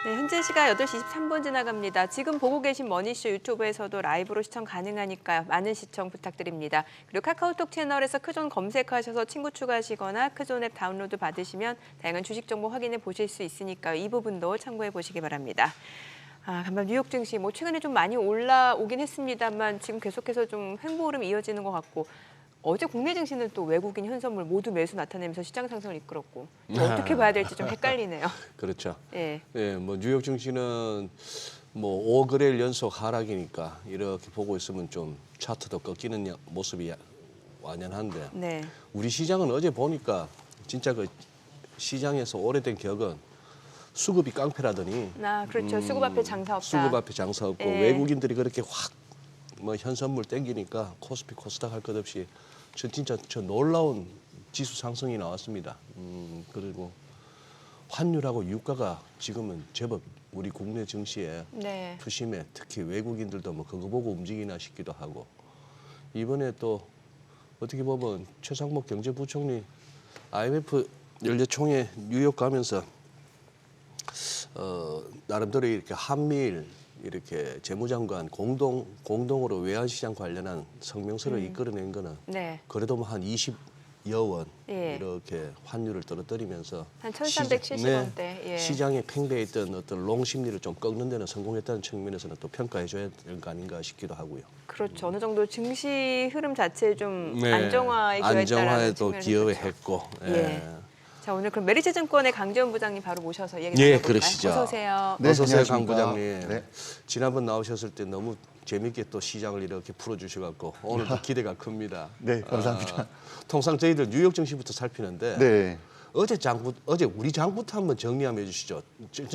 네, 현재 시각 8시 23분 지나갑니다. 지금 보고 계신 머니쇼 유튜브에서도 라이브로 시청 가능하니까요. 많은 시청 부탁드립니다. 그리고 카카오톡 채널에서 크존 검색하셔서 친구 추가하시거나 크존 앱 다운로드 받으시면 다양한 주식 정보 확인해 보실 수 있으니까요. 이 부분도 참고해 보시기 바랍니다. 간밤 뉴욕 증시 최근에 좀 많이 올라오긴 했습니다만 지금 계속해서 좀 횡보흐름이 이어지는 것 같고 어제 국내 증시는 또 외국인 현선물 모두 매수 나타내면서 시장 상승을 이끌었고 어떻게 봐야 될지 좀 헷갈리네요. 그렇죠. 예. 예, 뉴욕 증시는 5거래일 연속 하락이니까 이렇게 보고 있으면 좀 차트도 꺾이는 모습이 완연한데 네. 우리 시장은 어제 보니까 진짜 그 시장에서 오래된 격은 수급이 깡패라더니 그렇죠. 수급 앞에 장사 없다. 수급 앞에 장사 없고 예. 외국인들이 그렇게 확 현선물 땡기니까 코스피 코스닥 할 것 없이 진짜 놀라운 지수 상승이 나왔습니다. 그리고 환율하고 유가가 지금은 제법 우리 국내 증시에 네. 투심에 특히 외국인들도 그거 보고 움직이나 싶기도 하고 이번에 또 어떻게 보면 최상목 경제부총리 IMF 연례총회 뉴욕 가면서 나름대로 이렇게 한미일 이렇게 재무장관 공동으로 외환시장 관련한 성명서를 이끌어낸 거는 네. 그래도 한 20여 원 예. 이렇게 환율을 떨어뜨리면서 한 1,370원대. 예. 시장에 팽배해 있던 어떤 롱 심리를 좀 꺾는 데는 성공했다는 측면에서는 또 평가해줘야 되는 거 아닌가 싶기도 하고요. 그렇죠. 어느 정도 증시 흐름 자체에 좀 네. 안정화에 기여했다라는 안정화에도 측면에서 기여했고. 그렇죠. 예. 자, 오늘 그럼 메리츠증권의 강재원 부장님 바로 모셔서 얘기 예, 나눠볼까요? 그러시죠. 어서 오세요. 네, 어서 오세요, 강 안녕하십니까. 부장님. 네. 지난번 나오셨을 때 너무 재밌게 또 시장을 이렇게 풀어주셔갖고 오늘도 기대가 큽니다. 네, 감사합니다. 통상 저희들 뉴욕 증시부터 살피는데 네. 어제 우리 장부터 한번 정리 한번 해주시죠.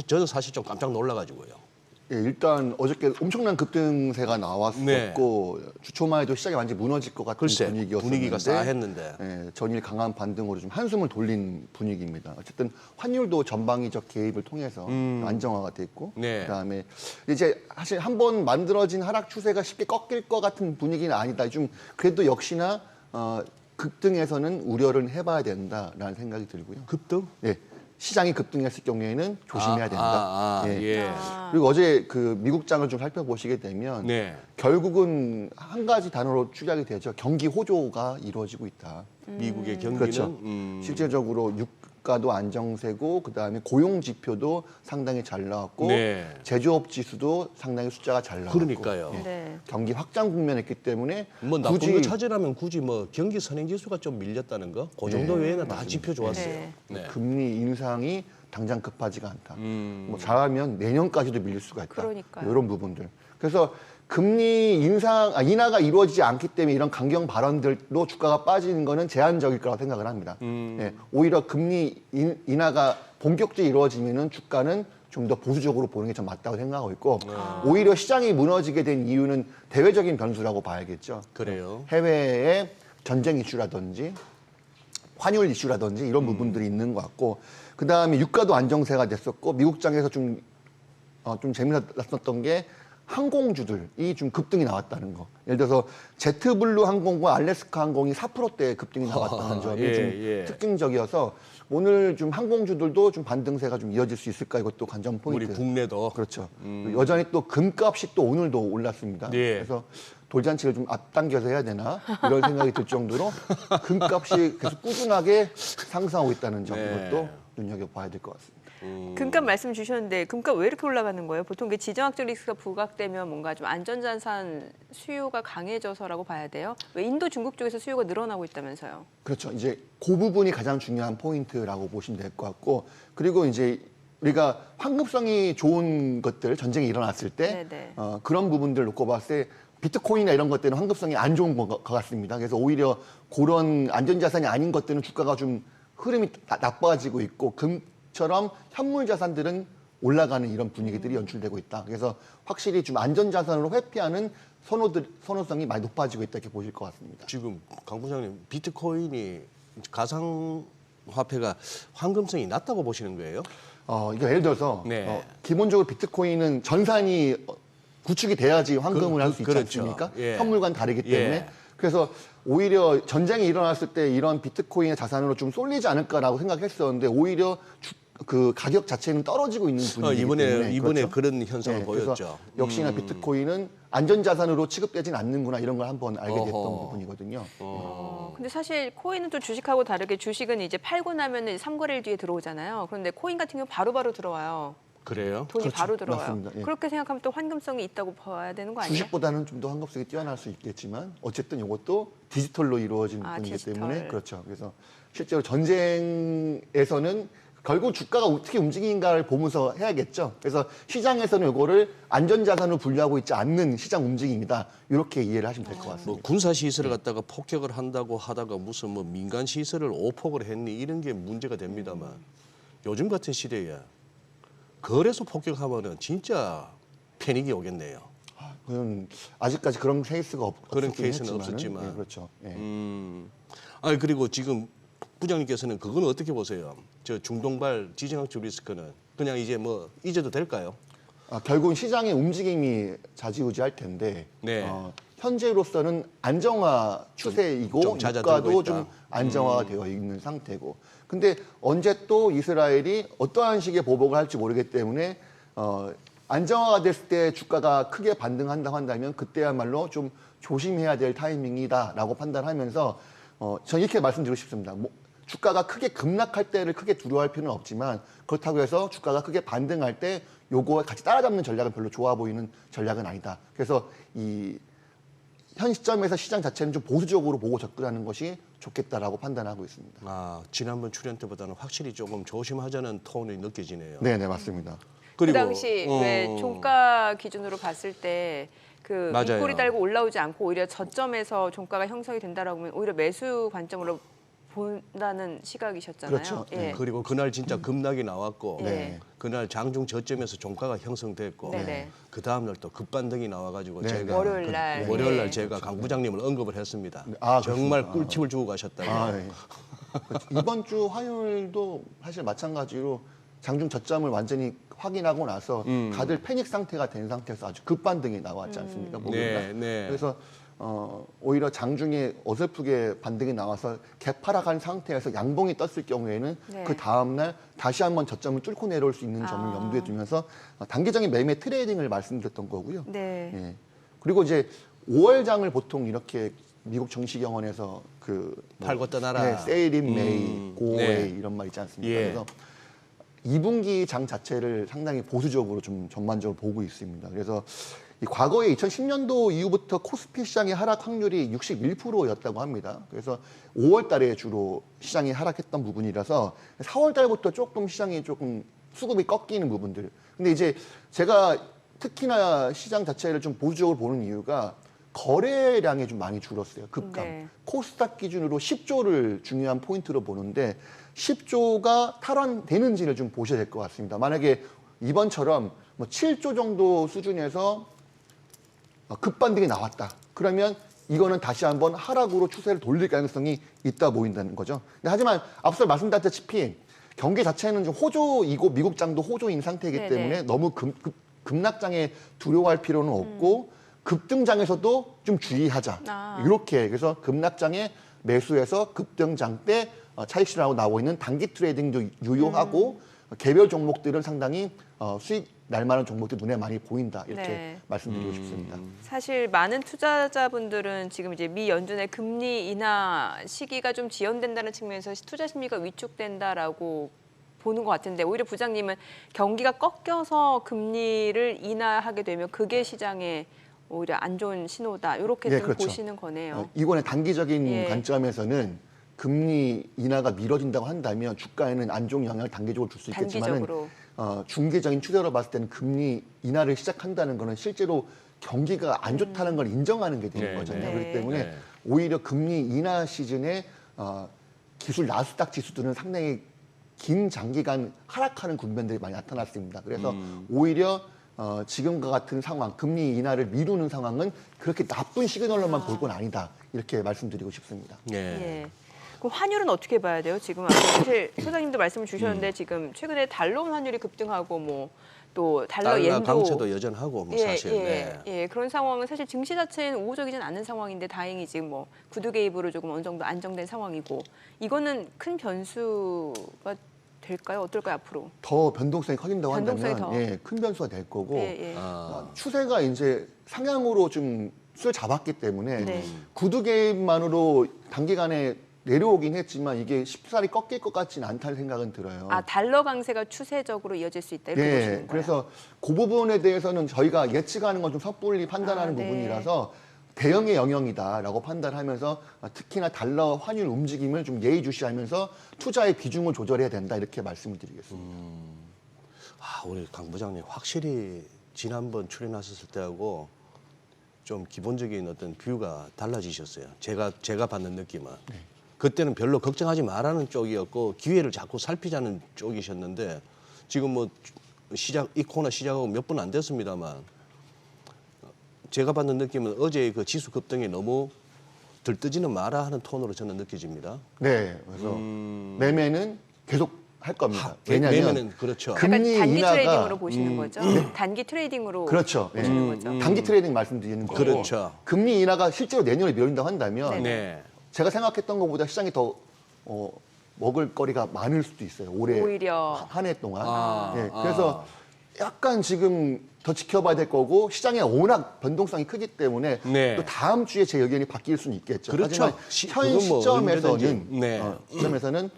저는 사실 좀 깜짝 놀라가지고요. 예, 일단 어저께 엄청난 급등세가 나왔었고 주초만 해도 시장이 완전히 무너질 것 같은 글쎄, 분위기였었는데 분위기가 싸했는데. 예, 전일 강한 반등으로 좀 한숨을 돌린 분위기입니다. 어쨌든 환율도 전방위적 개입을 통해서 안정화가 됐고 네. 그다음에 이제 사실 한번 만들어진 하락 추세가 쉽게 꺾일 것 같은 분위기는 아니다. 좀 그래도 역시나 급등에서는 우려를 해봐야 된다라는 생각이 들고요. 급등? 예. 시장이 급등했을 경우에는 조심해야 된다. 예. 그리고 어제 그 미국장을 좀 살펴보시게 되면 네. 결국은 한 가지 단어로 축약이 되죠. 경기 호조가 이루어지고 있다. 미국의 경기는 그렇죠. 실제적으로 유가도 안정세고 그다음에 고용 지표도 상당히 잘 나왔고 네. 제조업 지수도 상당히 숫자가 잘 나왔고 그러니까요. 네. 경기 확장 국면이었기 때문에 나쁜 굳이 거 찾으려면 굳이 경기 선행지수가 좀 밀렸다는 거, 그 정도 외에는 다 지표 좋았어요. 네. 네. 금리 인상이 당장 급하지가 않다. 잘하면 내년까지도 밀릴 수가 있다. 그러니까요. 이런 부분들. 그래서 금리 인하가 이루어지지 않기 때문에 이런 강경 발언들로 주가가 빠지는 거는 제한적일 거라고 생각을 합니다. 예, 오히려 금리 인하가 본격적으로 이루어지면은 주가는 좀 더 보수적으로 보는 게 좀 맞다고 생각하고 있고 오히려 시장이 무너지게 된 이유는 대외적인 변수라고 봐야겠죠. 그래요. 해외의 전쟁 이슈라든지 환율 이슈라든지 이런 부분들이 있는 것 같고 그다음에 유가도 안정세가 됐었고 미국장에서 좀 재미났었던 게 항공주들이 좀 급등이 나왔다는 거. 예를 들어서 제트블루 항공과 알래스카 항공이 4%대 급등이 나왔다는 점이 좀 특징적이어서 오늘 좀 항공주들도 좀 반등세가 좀 이어질 수 있을까 이것도 관전 포인트. 우리 국내도. 그렇죠. 여전히 또 금값이 또 오늘도 올랐습니다. 예. 그래서 돌잔치를 좀 앞당겨서 해야 되나 이런 생각이 들 정도로 금값이 계속 꾸준하게 상승하고 있다는 점 네. 이것도 눈여겨봐야 될 것 같습니다. 금값 말씀 주셨는데 금값 왜 이렇게 올라가는 거예요? 보통 그 지정학적 리스크가 부각되면 뭔가 좀 안전자산 수요가 강해져서라고 봐야 돼요? 왜 인도, 중국 쪽에서 수요가 늘어나고 있다면서요? 그렇죠. 이제 그 부분이 가장 중요한 포인트라고 보시면 될 것 같고 그리고 이제 우리가 환급성이 좋은 것들 전쟁이 일어났을 때 네네. 그런 부분들 놓고 봤을 때 비트코인이나 이런 것들은 환급성이 안 좋은 것 같습니다. 그래서 오히려 그런 안전자산이 아닌 것들은 주가가 좀 흐름이 나빠지고 있고 금처럼 현물 자산들은 올라가는 이런 분위기들이 연출되고 있다. 그래서 확실히 좀 안전자산으로 회피하는 선호성이 많이 높아지고 있다 이렇게 보실 것 같습니다. 지금 강 부장님 비트코인이 가상화폐가 황금성이 낮다고 보시는 거예요? 이게 예를 들어서 네. 기본적으로 비트코인은 전산이 구축이 돼야지 황금을 할 수 있지 그렇죠. 않습니까? 예. 현물과는 다르기 때문에. 예. 그래서 오히려 전쟁이 일어났을 때 이런 비트코인의 자산으로 좀 쏠리지 않을까라고 생각했었는데 오히려 그 가격 자체는 떨어지고 있는 분위기 때문에 이번에 그렇죠? 그런 현상을 네, 보였죠. 그래서 역시나 비트코인은 안전자산으로 취급되진 않는구나 이런 걸 한번 알게 됐던 부분이거든요. 근데 사실 코인은 또 주식하고 다르게 주식은 이제 팔고 나면은 3거래일 뒤에 들어오잖아요. 그런데 코인 같은 경우 바로바로 들어와요. 그래요? 돈이 그렇죠. 바로 들어와요. 맞습니다. 예. 그렇게 생각하면 또 환금성이 있다고 봐야 되는 거 아니에요? 주식보다는 좀 더 환급성이 뛰어날 수 있겠지만 어쨌든 이것도 디지털로 이루어진 부분이기 디지털. 때문에 그렇죠. 그래서 실제로 전쟁에서는 결국 주가가 어떻게 움직이는가를 보면서 해야겠죠. 그래서 시장에서는 이거를 안전자산으로 분류하고 있지 않는 시장 움직임이다. 이렇게 이해를 하시면 될 것 같습니다. 뭐 군사 시설을 갖다가 폭격을 한다고 하다가 무슨 뭐 민간 시설을 오폭을 했니 이런 게 문제가 됩니다만 요즘 같은 시대에 거래소 폭격하면은 진짜 패닉이 오겠네요. 그건 아직까지 그런 케이스가 그런 없었긴 케이스는 했지만은, 없었지만. 예, 그렇죠. 예. 아니 그리고 지금 부장님께서는 그건 어떻게 보세요? 저 중동발 지정학적 리스크는 그냥 이제 뭐 잊어도 될까요? 결국은 시장의 움직임이 좌지우지할 텐데 네. 현재로서는 안정화 추세이고 좀 잦아들고 유가도 있다. 좀 안정화가 되어 있는 상태고 근데 언제 또 이스라엘이 어떠한 식의 보복을 할지 모르기 때문에 안정화가 됐을 때 주가가 크게 반등한다고 한다면 그때야말로 좀 조심해야 될 타이밍이다라고 판단하면서 저는 이렇게 말씀드리고 싶습니다. 주가가 크게 급락할 때를 크게 두려워할 필요는 없지만 그렇다고 해서 주가가 크게 반등할 때 요거 같이 따라잡는 전략은 별로 좋아 보이는 전략은 아니다. 그래서 현 시점에서 시장 자체는 좀 보수적으로 보고 접근하는 것이 좋겠다라고 판단하고 있습니다. 아 지난번 출연 때보다는 확실히 조금 조심하자는 톤이 느껴지네요. 네, 맞습니다. 그 당시 왜 종가 기준으로 봤을 때 그 맞아요. 윗꼬리 달고 올라오지 않고 오히려 저점에서 종가가 형성이 된다라고 하면 오히려 매수 관점으로 본다는 시각이셨잖아요. 그렇죠. 예. 그리고 그날 진짜 급락이 나왔고 네. 그날 장중 저점에서 종가가 형성됐고 네네. 그 다음 날 또 급반등이 나와가지고 네, 제가 네. 월요일 날. 그 월요일 날 네. 제가 강 부장님을 언급을 했습니다. 아, 정말 그렇습니까? 꿀팁을 주고 가셨다고. 네. 이번 주 화요일도 사실 마찬가지로 장중 저점을 완전히 확인하고 나서 다들 패닉 상태가 된 상태에서 아주 급반등이 나왔지 않습니까? 목요일 날. 네. 그래서 오히려 장중에 어설프게 반등이 나와서 개파락한 상태에서 양봉이 떴을 경우에는 네. 그 다음 날 다시 한번 저점을 뚫고 내려올 수 있는 점을 염두에 두면서 단기적인 매매 트레이딩을 말씀드렸던 거고요. 네. 예. 그리고 이제 5월장을 보통 이렇게 미국 정시경원에서 팔고 떠나라. 네, 세일 인 메이, 고웨이 네. 이런 말 있지 않습니까? 예. 그래서 2분기 장 자체를 상당히 보수적으로 좀 전반적으로 보고 있습니다. 그래서 이 과거에 2010년도 이후부터 코스피 시장의 하락 확률이 61%였다고 합니다. 그래서 5월 달에 주로 시장이 하락했던 부분이라서 4월 달부터 조금 시장이 조금 수급이 꺾이는 부분들. 근데 이제 제가 특히나 시장 자체를 좀 보수적으로 보는 이유가 거래량이 좀 많이 줄었어요. 급감. 네. 코스닥 기준으로 10조를 중요한 포인트로 보는데 10조가 탈환되는지를 좀 보셔야 될 것 같습니다. 만약에 이번처럼 뭐 7조 정도 수준에서 급반등이 나왔다. 그러면 이거는 다시 한번 하락으로 추세를 돌릴 가능성이 있다 보인다는 거죠. 근데 하지만 앞서 말씀드렸다시피 경기 자체는 좀 호조이고 미국장도 호조인 상태이기 네네. 때문에 너무 급락장에 두려워할 필요는 없고 급등장에서도 좀 주의하자. 아. 이렇게 그래서 급락장에 매수해서 급등장 때 차익 실현하고 나오고 있는 단기 트레이딩도 유효하고 개별 종목들은 상당히 수익 날 만한 종목들 눈에 많이 보인다 이렇게 네. 말씀드리고 싶습니다. 사실 많은 투자자분들은 지금 이제 미 연준의 금리 인하 시기가 좀 지연된다는 측면에서 투자 심리가 위축된다라고 보는 것 같은데 오히려 부장님은 경기가 꺾여서 금리를 인하하게 되면 그게 시장에 오히려 안 좋은 신호다 이렇게 네, 좀 그렇죠. 보시는 거네요. 이번에 단기적인 예. 관점에서는 금리 인하가 미뤄진다고 한다면 주가에는 안 좋은 영향을 단기적으로 줄 수 있겠지만 단기적으로. 중기적인 추세로 봤을 때는 금리 인하를 시작한다는 거는 실제로 경기가 안 좋다는 걸 인정하는 게 되는 네, 거잖아요. 네. 그렇기 때문에 네. 오히려 금리 인하 시즌에 기술 나스닥 지수들은 상당히 긴 장기간 하락하는 국면들이 많이 나타났습니다. 그래서 오히려 지금과 같은 상황, 금리 인하를 미루는 상황은 그렇게 나쁜 시그널로만 볼 건 아니다. 이렇게 말씀드리고 싶습니다. 예. 예. 그럼 환율은 어떻게 봐야 돼요? 지금 아까 사실 소장님도 말씀을 주셨는데 지금 최근에 달러 환율이 급등하고 뭐 또 달러 달러 엔도 강세도 여전하고 뭐 사실. 네. 예, 그런 상황은 사실 증시 자체는 우호적이진 않은 상황인데 다행히 지금 뭐 구두 개입으로 조금 어느 정도 안정된 상황이고 이거는 큰 변수가 될까요? 어떨까요, 앞으로? 더 변동성이 커진다고 변동성이 한다면 더. 예, 큰 변수가 될 거고 예, 예. 추세가 이제 상향으로 좀 수를 잡았기 때문에 네. 구두 개입만으로 단기간에 내려오긴 했지만 이게 쉽사리 꺾일 것 같지는 않다는 생각은 들어요. 아, 달러 강세가 추세적으로 이어질 수 있다 이렇게 보시는 거예요? 그래서 그 부분에 대해서는 저희가 예측하는 건 좀 섣불리 판단하는 네. 부분이라서 대형의 영역이다라고 판단하면서 특히나 달러 환율 움직임을 좀 예의주시하면서 투자의 비중을 조절해야 된다 이렇게 말씀을 드리겠습니다. 우리 강 부장님 확실히 지난번 출연하셨을 때하고 좀 기본적인 어떤 뷰가 달라지셨어요. 제가 받는 느낌은. 그때는 별로 걱정하지 말라는 쪽이었고 기회를 자꾸 살피자는 쪽이셨는데 지금 뭐 이 코너 시작하고 몇 분 안 됐습니다만 제가 받는 느낌은 어제의 그 지수 급등이 너무 들뜨지는 마라 하는 톤으로 저는 느껴집니다. 네, 그래서 매매는 계속 할 겁니다. 매매는 그렇죠. 약간 금리 단기 인하가 트레이딩으로 보시는 거죠? 단기 트레이딩으로 그렇죠. 보시는 거죠? 단기 트레이딩 말씀드리는 거고 그렇죠. 금리 인하가 실제로 내년에 미뤄진다고 한다면 네. 제가 생각했던 것보다 시장이 더 먹을 거리가 많을 수도 있어요. 올해 오히려. 한 해 동안. 그래서 약간 지금 더 지켜봐야 될 거고 시장에 워낙 변동성이 크기 때문에 네. 또 다음 주에 제 의견이 바뀔 수는 있겠죠. 그렇죠. 하지만 현 그건 뭐 시점에서는 언제든지. 네. 시점에서는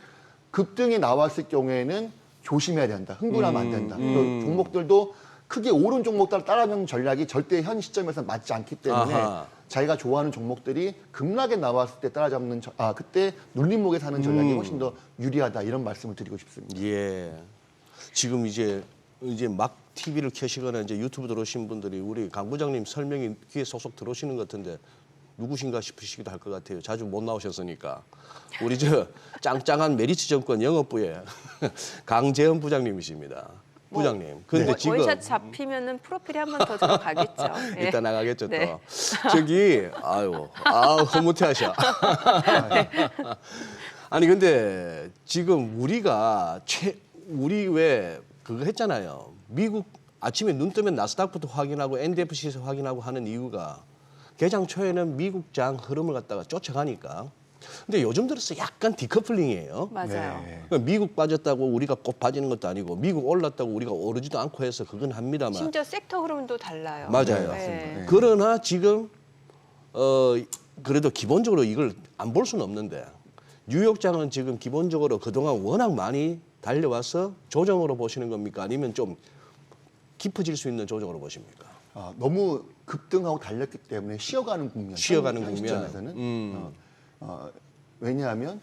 급등이 나왔을 경우에는 조심해야 된다. 흥분하면 안 된다. 또 종목들도 크게 오른 종목들 따라잡는 전략이 절대 현 시점에서 맞지 않기 때문에 아하. 자기가 좋아하는 종목들이 급락에 나왔을 때 따라잡는 그때 눌림목에 사는 전략이 훨씬 더 유리하다 이런 말씀을 드리고 싶습니다. 예. 지금 이제 막 TV를 켜시거나 이제 유튜브 들어오신 분들이 우리 강 부장님 설명이 귀에 쏙쏙 들어오시는 것 같은데 누구신가 싶으시기도 할 것 같아요. 자주 못 나오셨으니까. 우리 저 짱짱한 메리츠증권 영업부의 강재현 부장님이십니다. 부장님. 근데 지금 원샷 잡히면은 프로필이 한 번 더 들어가겠죠. 예. 이따 나가겠죠 또. 네. 저기 흐뭇해하셔. 아니 근데 지금 우리 왜 그거 했잖아요. 미국 아침에 눈 뜨면 나스닥부터 확인하고 NDFC에서 확인하고 하는 이유가 개장 초에는 미국장 흐름을 갖다가 쫓아가니까. 근데 요즘 들어서 약간 디커플링이에요. 맞아요. 네. 그러니까 미국 빠졌다고 우리가 꼭 빠지는 것도 아니고 미국 올랐다고 우리가 오르지도 않고 해서 그건 합니다만. 심지어 섹터 흐름도 달라요. 맞아요. 네. 그러나 지금 그래도 기본적으로 이걸 안 볼 수는 없는데 뉴욕장은 지금 기본적으로 그동안 워낙 많이 달려와서 조정으로 보시는 겁니까? 아니면 좀 깊어질 수 있는 조정으로 보십니까? 너무 급등하고 달렸기 때문에 쉬어가는 국면. 쉬어가는 현 국면. 시점에서는. 왜냐하면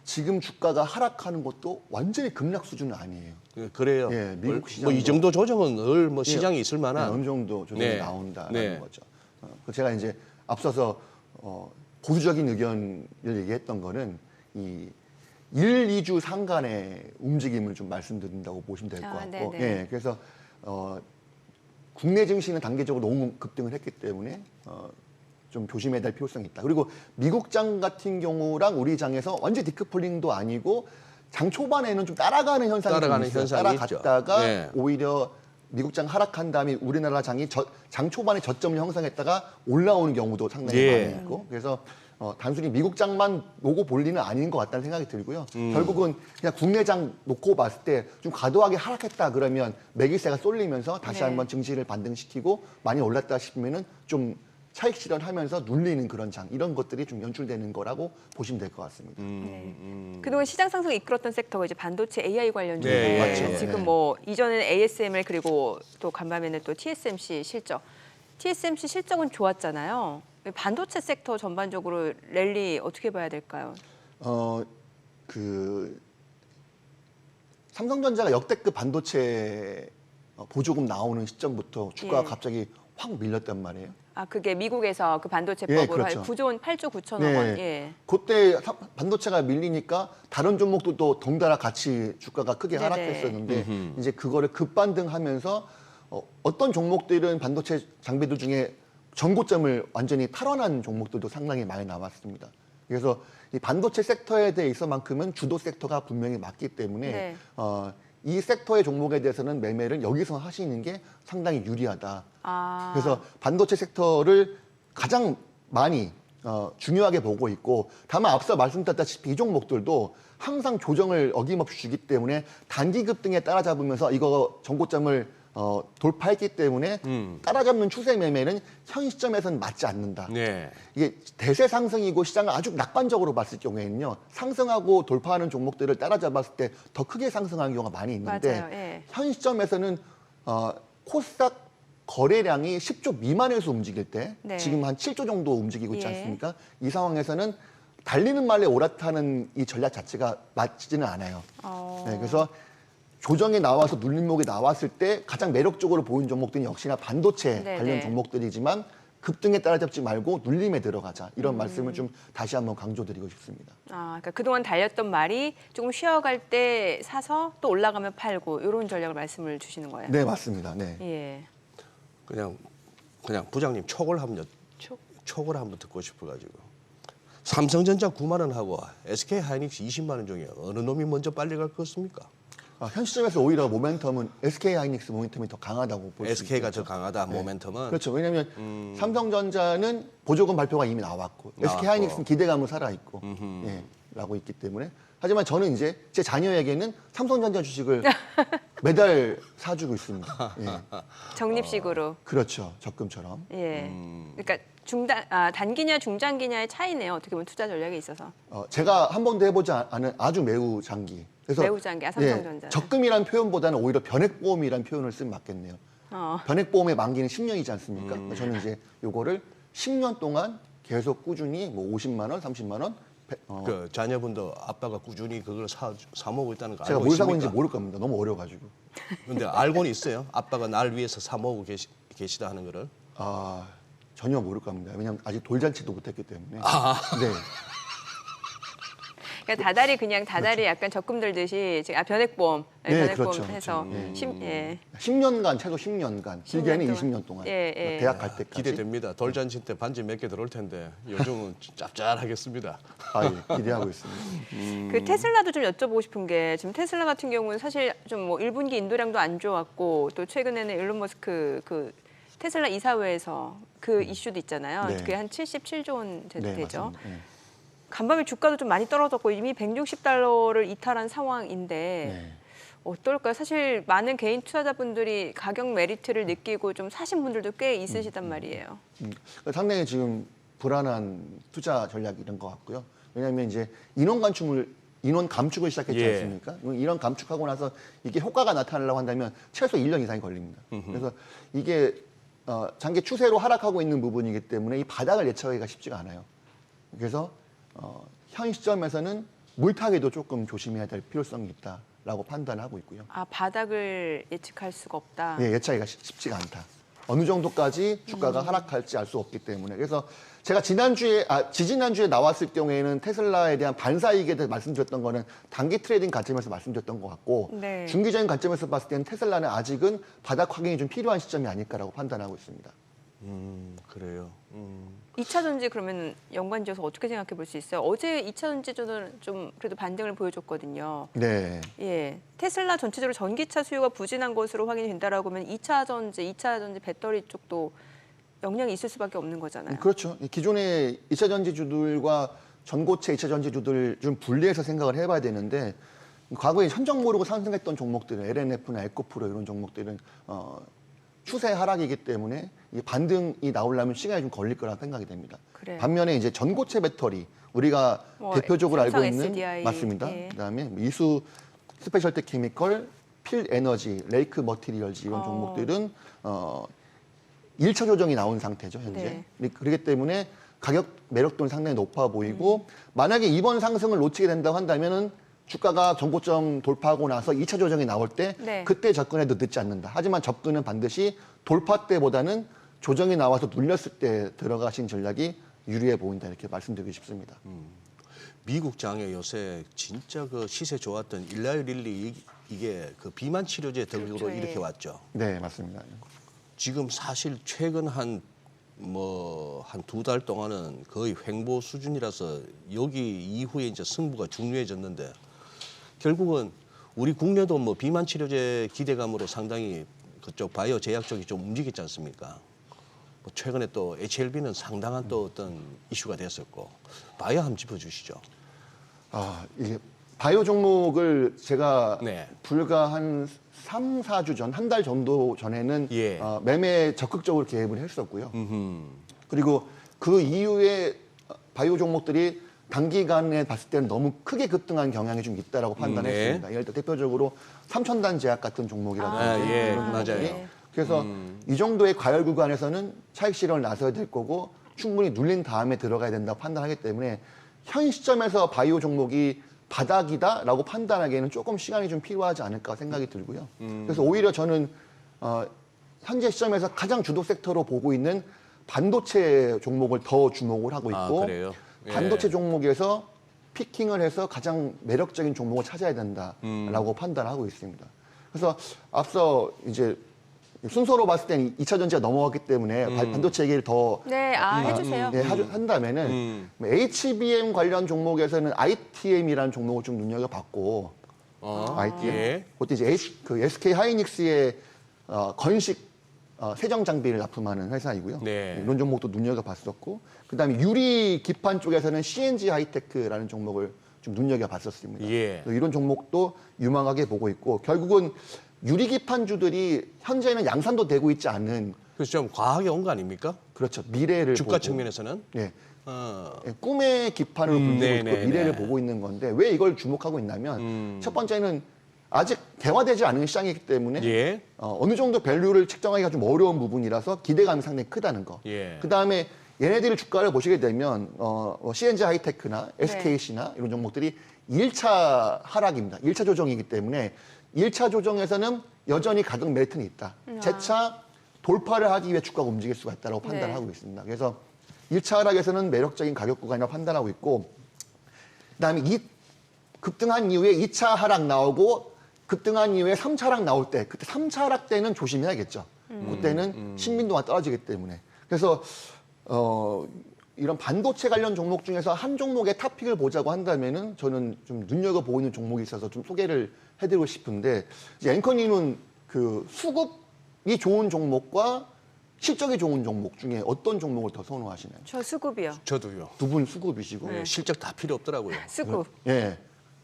지금 주가가 하락하는 것도 완전히 급락 수준은 아니에요. 그래요. 예, 미국 시장도- 뭐 이 정도 조정은 늘 뭐 시장에 있을 만한. 어느 정도 조정이 네. 나온다라는 네. 거죠. 제가 이제 앞서서 보수적인 의견을 얘기했던 거는 이 1, 2주 상간의 움직임을 좀 말씀드린다고 보시면 될 것 같고, 네네. 예, 그래서 국내 증시는 단계적으로 너무 급등을 했기 때문에 좀 조심해야 될 필요성이 있다. 그리고 미국장 같은 경우랑 우리 장에서 완전 디커플링도 아니고 장 초반에는 좀 따라가는 현상이 따라가는 좀 있어요. 현상이 있죠. 따라갔다가 네. 오히려 미국장 하락한 다음에 우리나라 장이 장 초반에 저점을 형성했다가 올라오는 경우도 상당히 예. 많이 있고 그래서 단순히 미국장만 놓고 볼 리는 아닌 것 같다는 생각이 들고요. 결국은 그냥 국내장 놓고 봤을 때 좀 과도하게 하락했다 그러면 매기세가 쏠리면서 다시 네. 한번 증시를 반등시키고 많이 올랐다 싶으면은 좀 차익 실현하면서 눌리는 그런 장 이런 것들이 좀 연출되는 거라고 보시면 될 것 같습니다. 그동안 시장 상승을 이끌었던 섹터가 이제 반도체 AI 관련 중에 네, 맞죠. 지금 네. 뭐 이전에는 ASML 그리고 또 간밤에는 또 TSMC 실적. TSMC 실적은 좋았잖아요. 반도체 섹터 전반적으로 랠리 어떻게 봐야 될까요? 삼성전자가 역대급 반도체 보조금 나오는 시점부터 주가가 예. 갑자기 확 밀렸단 말이에요. 아 그게 미국에서 그 반도체법으로 예, 그렇죠. 할 9조 원, 8조 9천억 네. 원. 예. 그때 반도체가 밀리니까 다른 종목들도 덩달아 같이 주가가 크게 네네. 하락했었는데 이제 그거를 급반등하면서 어떤 종목들은 반도체 장비들 중에 전고점을 완전히 탈환한 종목들도 상당히 많이 남았습니다. 그래서 이 반도체 섹터에 대해서만큼은 주도 섹터가 분명히 맞기 때문에 네. 이 섹터의 종목에 대해서는 매매를 여기서 하시는 게 상당히 유리하다. 아. 그래서 반도체 섹터를 가장 많이 중요하게 보고 있고, 다만 앞서 말씀드렸다시피 이 종목들도 항상 조정을 어김없이 주기 때문에 단기 급등에 따라잡으면서 이거 전고점을 돌파했기 때문에 따라잡는 추세 매매는 현 시점에서는 맞지 않는다. 네. 이게 대세 상승이고 시장을 아주 낙관적으로 봤을 경우에는요, 상승하고 돌파하는 종목들을 따라잡았을 때 더 크게 상승하는 경우가 많이 있는데, 맞아요. 예. 현 시점에서는 코스닥 거래량이 10조 미만에서 움직일 때 네. 지금 한 7조 정도 움직이고 있지 예. 않습니까? 이 상황에서는 달리는 말에 올라타는 이 전략 자체가 맞지는 않아요. 네, 그래서 조정이 나와서 눌림목이 나왔을 때 가장 매력적으로 보이는 종목들은 역시나 반도체 네네. 관련 종목들이지만 급등에 따라잡지 말고 눌림에 들어가자, 이런 말씀을 좀 다시 한번 강조드리고 싶습니다. 아, 그러니까 그동안 달렸던 말이 조금 쉬어갈 때 사서 또 올라가면 팔고 이런 전략을 말씀을 주시는 거예요. 네, 맞습니다. 네. 예. 그냥 부장님 촉을 한번 듣고 싶어가지고. 삼성전자 9만 원 하고 SK 하이닉스 20만 원 중에 어느 놈이 먼저 빨리 갈 것 같습니까? 현 시점에서 오히려 모멘텀은 SK 하이닉스 모멘텀이 더 강하다고 볼 수 있죠. SK가 더 강하다, 모멘텀은. 그렇죠. 왜냐하면 삼성전자는 보조금 발표가 이미 나왔고 SK 하이닉스는 기대감은 살아있고 라고 있기 때문에. 하지만 저는 이제 제 자녀에게는 삼성전자 주식을 매달 사주고 있습니다. 예. 적립식으로. 그렇죠. 적금처럼. 예. 그러니까 단기냐 중장기냐의 차이네요. 어떻게 보면 투자 전략에 있어서. 제가 한 번도 해보지 않은 아주 매우 장기. 그래서 매우 장기, 삼성전자. 적금이란 표현보다는 오히려 변액보험이란 표현을 쓰면 맞겠네요. 변액보험의 만기는 10년이지 않습니까? 저는 이제 요거를 10년 동안 계속 꾸준히 뭐 50만 원, 30만 원. 그 자녀분도 아빠가 꾸준히 그걸 사 먹고 있다는 거 제가 알고 뭘 있습니까? 사고 있는지 모를 겁니다. 너무 어려가지고. 근데 알고는 있어요. 아빠가 날 위해서 사 먹고 계시다 하는 거를. 전혀 모를 겁니다. 왜냐하면 아직 돌잔치도 못했기 때문에. 네. 그러니까 다달이 약간 적금 들듯이 지금 변액보험, 네, 변액보험 그렇죠, 해서 그렇죠. 예. 10년간, 최소 10년간, 길게는 10년 20년 동안. 예, 예. 대학 갈 때까지. 기대됩니다. 돌잔치 때 반지 몇 개 들어올 텐데 요즘은 짭짤하겠습니다. 예, 기대하고 있습니다. 그 테슬라도 좀 여쭤보고 싶은 게 지금 테슬라 같은 경우는 사실 좀 뭐 1분기 인도량도 안 좋았고 또 최근에는 일론 머스크 그 테슬라 이사회에서 그 이슈도 있잖아요. 네. 그게 한 77조 원 되죠. 맞습니다. 네. 간밤에 주가도 좀 많이 떨어졌고 이미 $160를 이탈한 상황인데 네. 어떨까요? 사실 많은 개인 투자자분들이 가격 메리트를 느끼고 좀 사신 분들도 꽤 있으시단 말이에요. 상당히 지금 불안한 투자 전략이 런 것 같고요. 왜냐하면 이제 인원 감축을 시작했지 예. 않습니까? 인원 감축하고 나서 이게 효과가 나타나려고 한다면 최소 1년 이상이 걸립니다. 그래서 이게 장기 추세로 하락하고 있는 부분이기 때문에 이 바닥을 예측하기가 쉽지가 않아요. 그래서 현 시점에서는 물타기도 조금 조심해야 될 필요성이 있다라고 판단하고 있고요. 바닥을 예측할 수가 없다. 예, 예측하기가 쉽지가 않다. 어느 정도까지 주가가 하락할지 알 수 없기 때문에. 그래서 제가 지지난주에 나왔을 경우에는 테슬라에 대한 반사이익에 대해 말씀드렸던 거는 단기 트레이딩 관점에서 말씀드렸던 것 같고, 네. 중기적인 관점에서 봤을 때는 테슬라는 아직은 바닥 확인이 좀 필요한 시점이 아닐까라고 판단하고 있습니다. 그래요. 2차 전지 그러면 연관지어서 어떻게 생각해 볼 수 있어요? 어제 2차 전지주는 좀 그래도 반등을 보여줬거든요. 네. 예, 테슬라 전체적으로 전기차 수요가 부진한 것으로 확인이 된다라고 하면 2차 전지 배터리 쪽도 영향이 있을 수밖에 없는 거잖아요. 그렇죠. 기존의 2차 전지주들과 전고체 2차 전지주들을 좀 분리해서 생각을 해봐야 되는데, 과거에 천정 모르고 상승했던 종목들은 LNF나 에코프로 이런 종목들은 추세 하락이기 때문에 이 반등이 나오려면 시간이 좀 걸릴 거라 생각이 됩니다. 그래요. 반면에 이제 전고체 배터리 우리가 뭐 대표적으로 알고 삼성 있는 SDI, 맞습니다. 예. 그다음에 이수 스페셜텍 케미컬, 필 에너지, 레이크 머티리얼즈 이런 종목들은 1차 조정이 나온 상태죠, 현재. 그렇기 때문에 가격 매력도는 상당히 높아 보이고, 만약에 이번 상승을 놓치게 된다고 한다면은 주가가 전고점 돌파하고 나서 2차 조정이 나올 때 네. 그때 접근해도 늦지 않는다. 하지만 접근은 반드시 돌파 때보다는 조정이 나와서 눌렸을 때 들어가신 전략이 유리해 보인다, 이렇게 말씀드리고 싶습니다. 미국 장에 요새 진짜 그 시세 좋았던 일라이 릴리 이게 그 비만 치료제 덕으로 그렇죠, 이렇게 예. 왔죠. 네, 맞습니다. 지금 사실 최근 한 2달 동안은 거의 횡보 수준이라서 여기 이후에 이제 승부가 중요해졌는데, 결국은 우리 국내도 뭐 비만 치료제 기대감으로 상당히 그쪽 바이오 제약 쪽이 좀 움직였지 않습니까? 뭐 최근에 또 HLB는 상당한 또 어떤 이슈가 됐었고 바이오 한번 짚어주시죠. 이게 바이오 종목을 제가 네. 불과 한 3, 4주 전, 한 달 정도 전에는 예. 매매에 적극적으로 개입을 했었고요. 그리고 그 이후에 바이오 종목들이 단기간에 봤을 때는 너무 크게 급등한 경향이 좀 있다라고 판단했습니다. 예를 들어 대표적으로 삼천단 제약 같은 종목이라든지 예, 이런 종목들이. 맞아요. 그래서 이 정도의 과열 구간에서는 차익 실현을 나서야 될 거고 충분히 눌린 다음에 들어가야 된다고 판단하기 때문에 현 시점에서 바이오 종목이 바닥이다라고 판단하기에는 조금 시간이 좀 필요하지 않을까 생각이 들고요. 그래서 오히려 저는 현재 시점에서 가장 주도 섹터로 보고 있는 반도체 종목을 더 주목을 하고 있고 그래요? 예. 반도체 종목에서 피킹을 해서 가장 매력적인 종목을 찾아야 된다라고 판단하고 있습니다. 그래서 앞서 이제 순서로 봤을 때는 2차 전지가 넘어갔기 때문에 반도체 얘기를 더 네, 해주세요. 한다면은 HBM 관련 종목에서는 ITM이라는 종목을 좀 눈여겨봤고 ITM 예. 그것도 이제 SK 하이닉스의 건식 세정 장비를 납품하는 회사이고요. 네. 이런 종목도 눈여겨봤었고 그다음에 유리 기판 쪽에서는 CNG 하이테크라는 종목을 좀 눈여겨봤었습니다. 예. 이런 종목도 유망하게 보고 있고 결국은 유리 기판주들이 현재는 양산도 되고 있지 않은 그래서 좀 과하게 온 거 아닙니까? 그렇죠 미래를 주가 보고, 측면에서는. 예, 꿈의 기판으로 불리고 있고 미래를 보고 있는 건데 왜 이걸 주목하고 있냐면 첫 번째는 아직 개화되지 않은 시장이기 때문에 예. 어느 정도 밸류를 측정하기가 좀 어려운 부분이라서 기대감이 상당히 크다는 거. 예. 그다음에 얘네들 주가를 보시게 되면 CNG 하이테크나 SKC나 이런 종목들이 1차 하락입니다. 1차 조정이기 때문에 1차 조정에서는 여전히 가격 메리트는 있다. 재차 돌파를 하기 위해 주가가 움직일 수가 있다고 판단하고 있습니다. 그래서 1차 하락에서는 매력적인 가격 구간이라고 판단하고 있고 그다음에 이 급등한 이후에 2차 하락 나오고 급등한 이후에 3차 하락 나올 때 그때 3차 하락 때는 조심해야겠죠. 그때는 신민도가 떨어지기 때문에. 그래서 이런 반도체 관련 종목 중에서 한 종목의 탑픽을 보자고 한다면은 저는 좀 눈여겨보이는 종목이 있어서 좀 소개를 해드리고 싶은데 이제 앵커님은 그 수급이 좋은 종목과 실적이 좋은 종목 중에 어떤 종목을 더 선호하시나요? 저 수급이요. 저도요. 두 분 수급이시고 예, 실적 다 필요 없더라고요. 수급. 예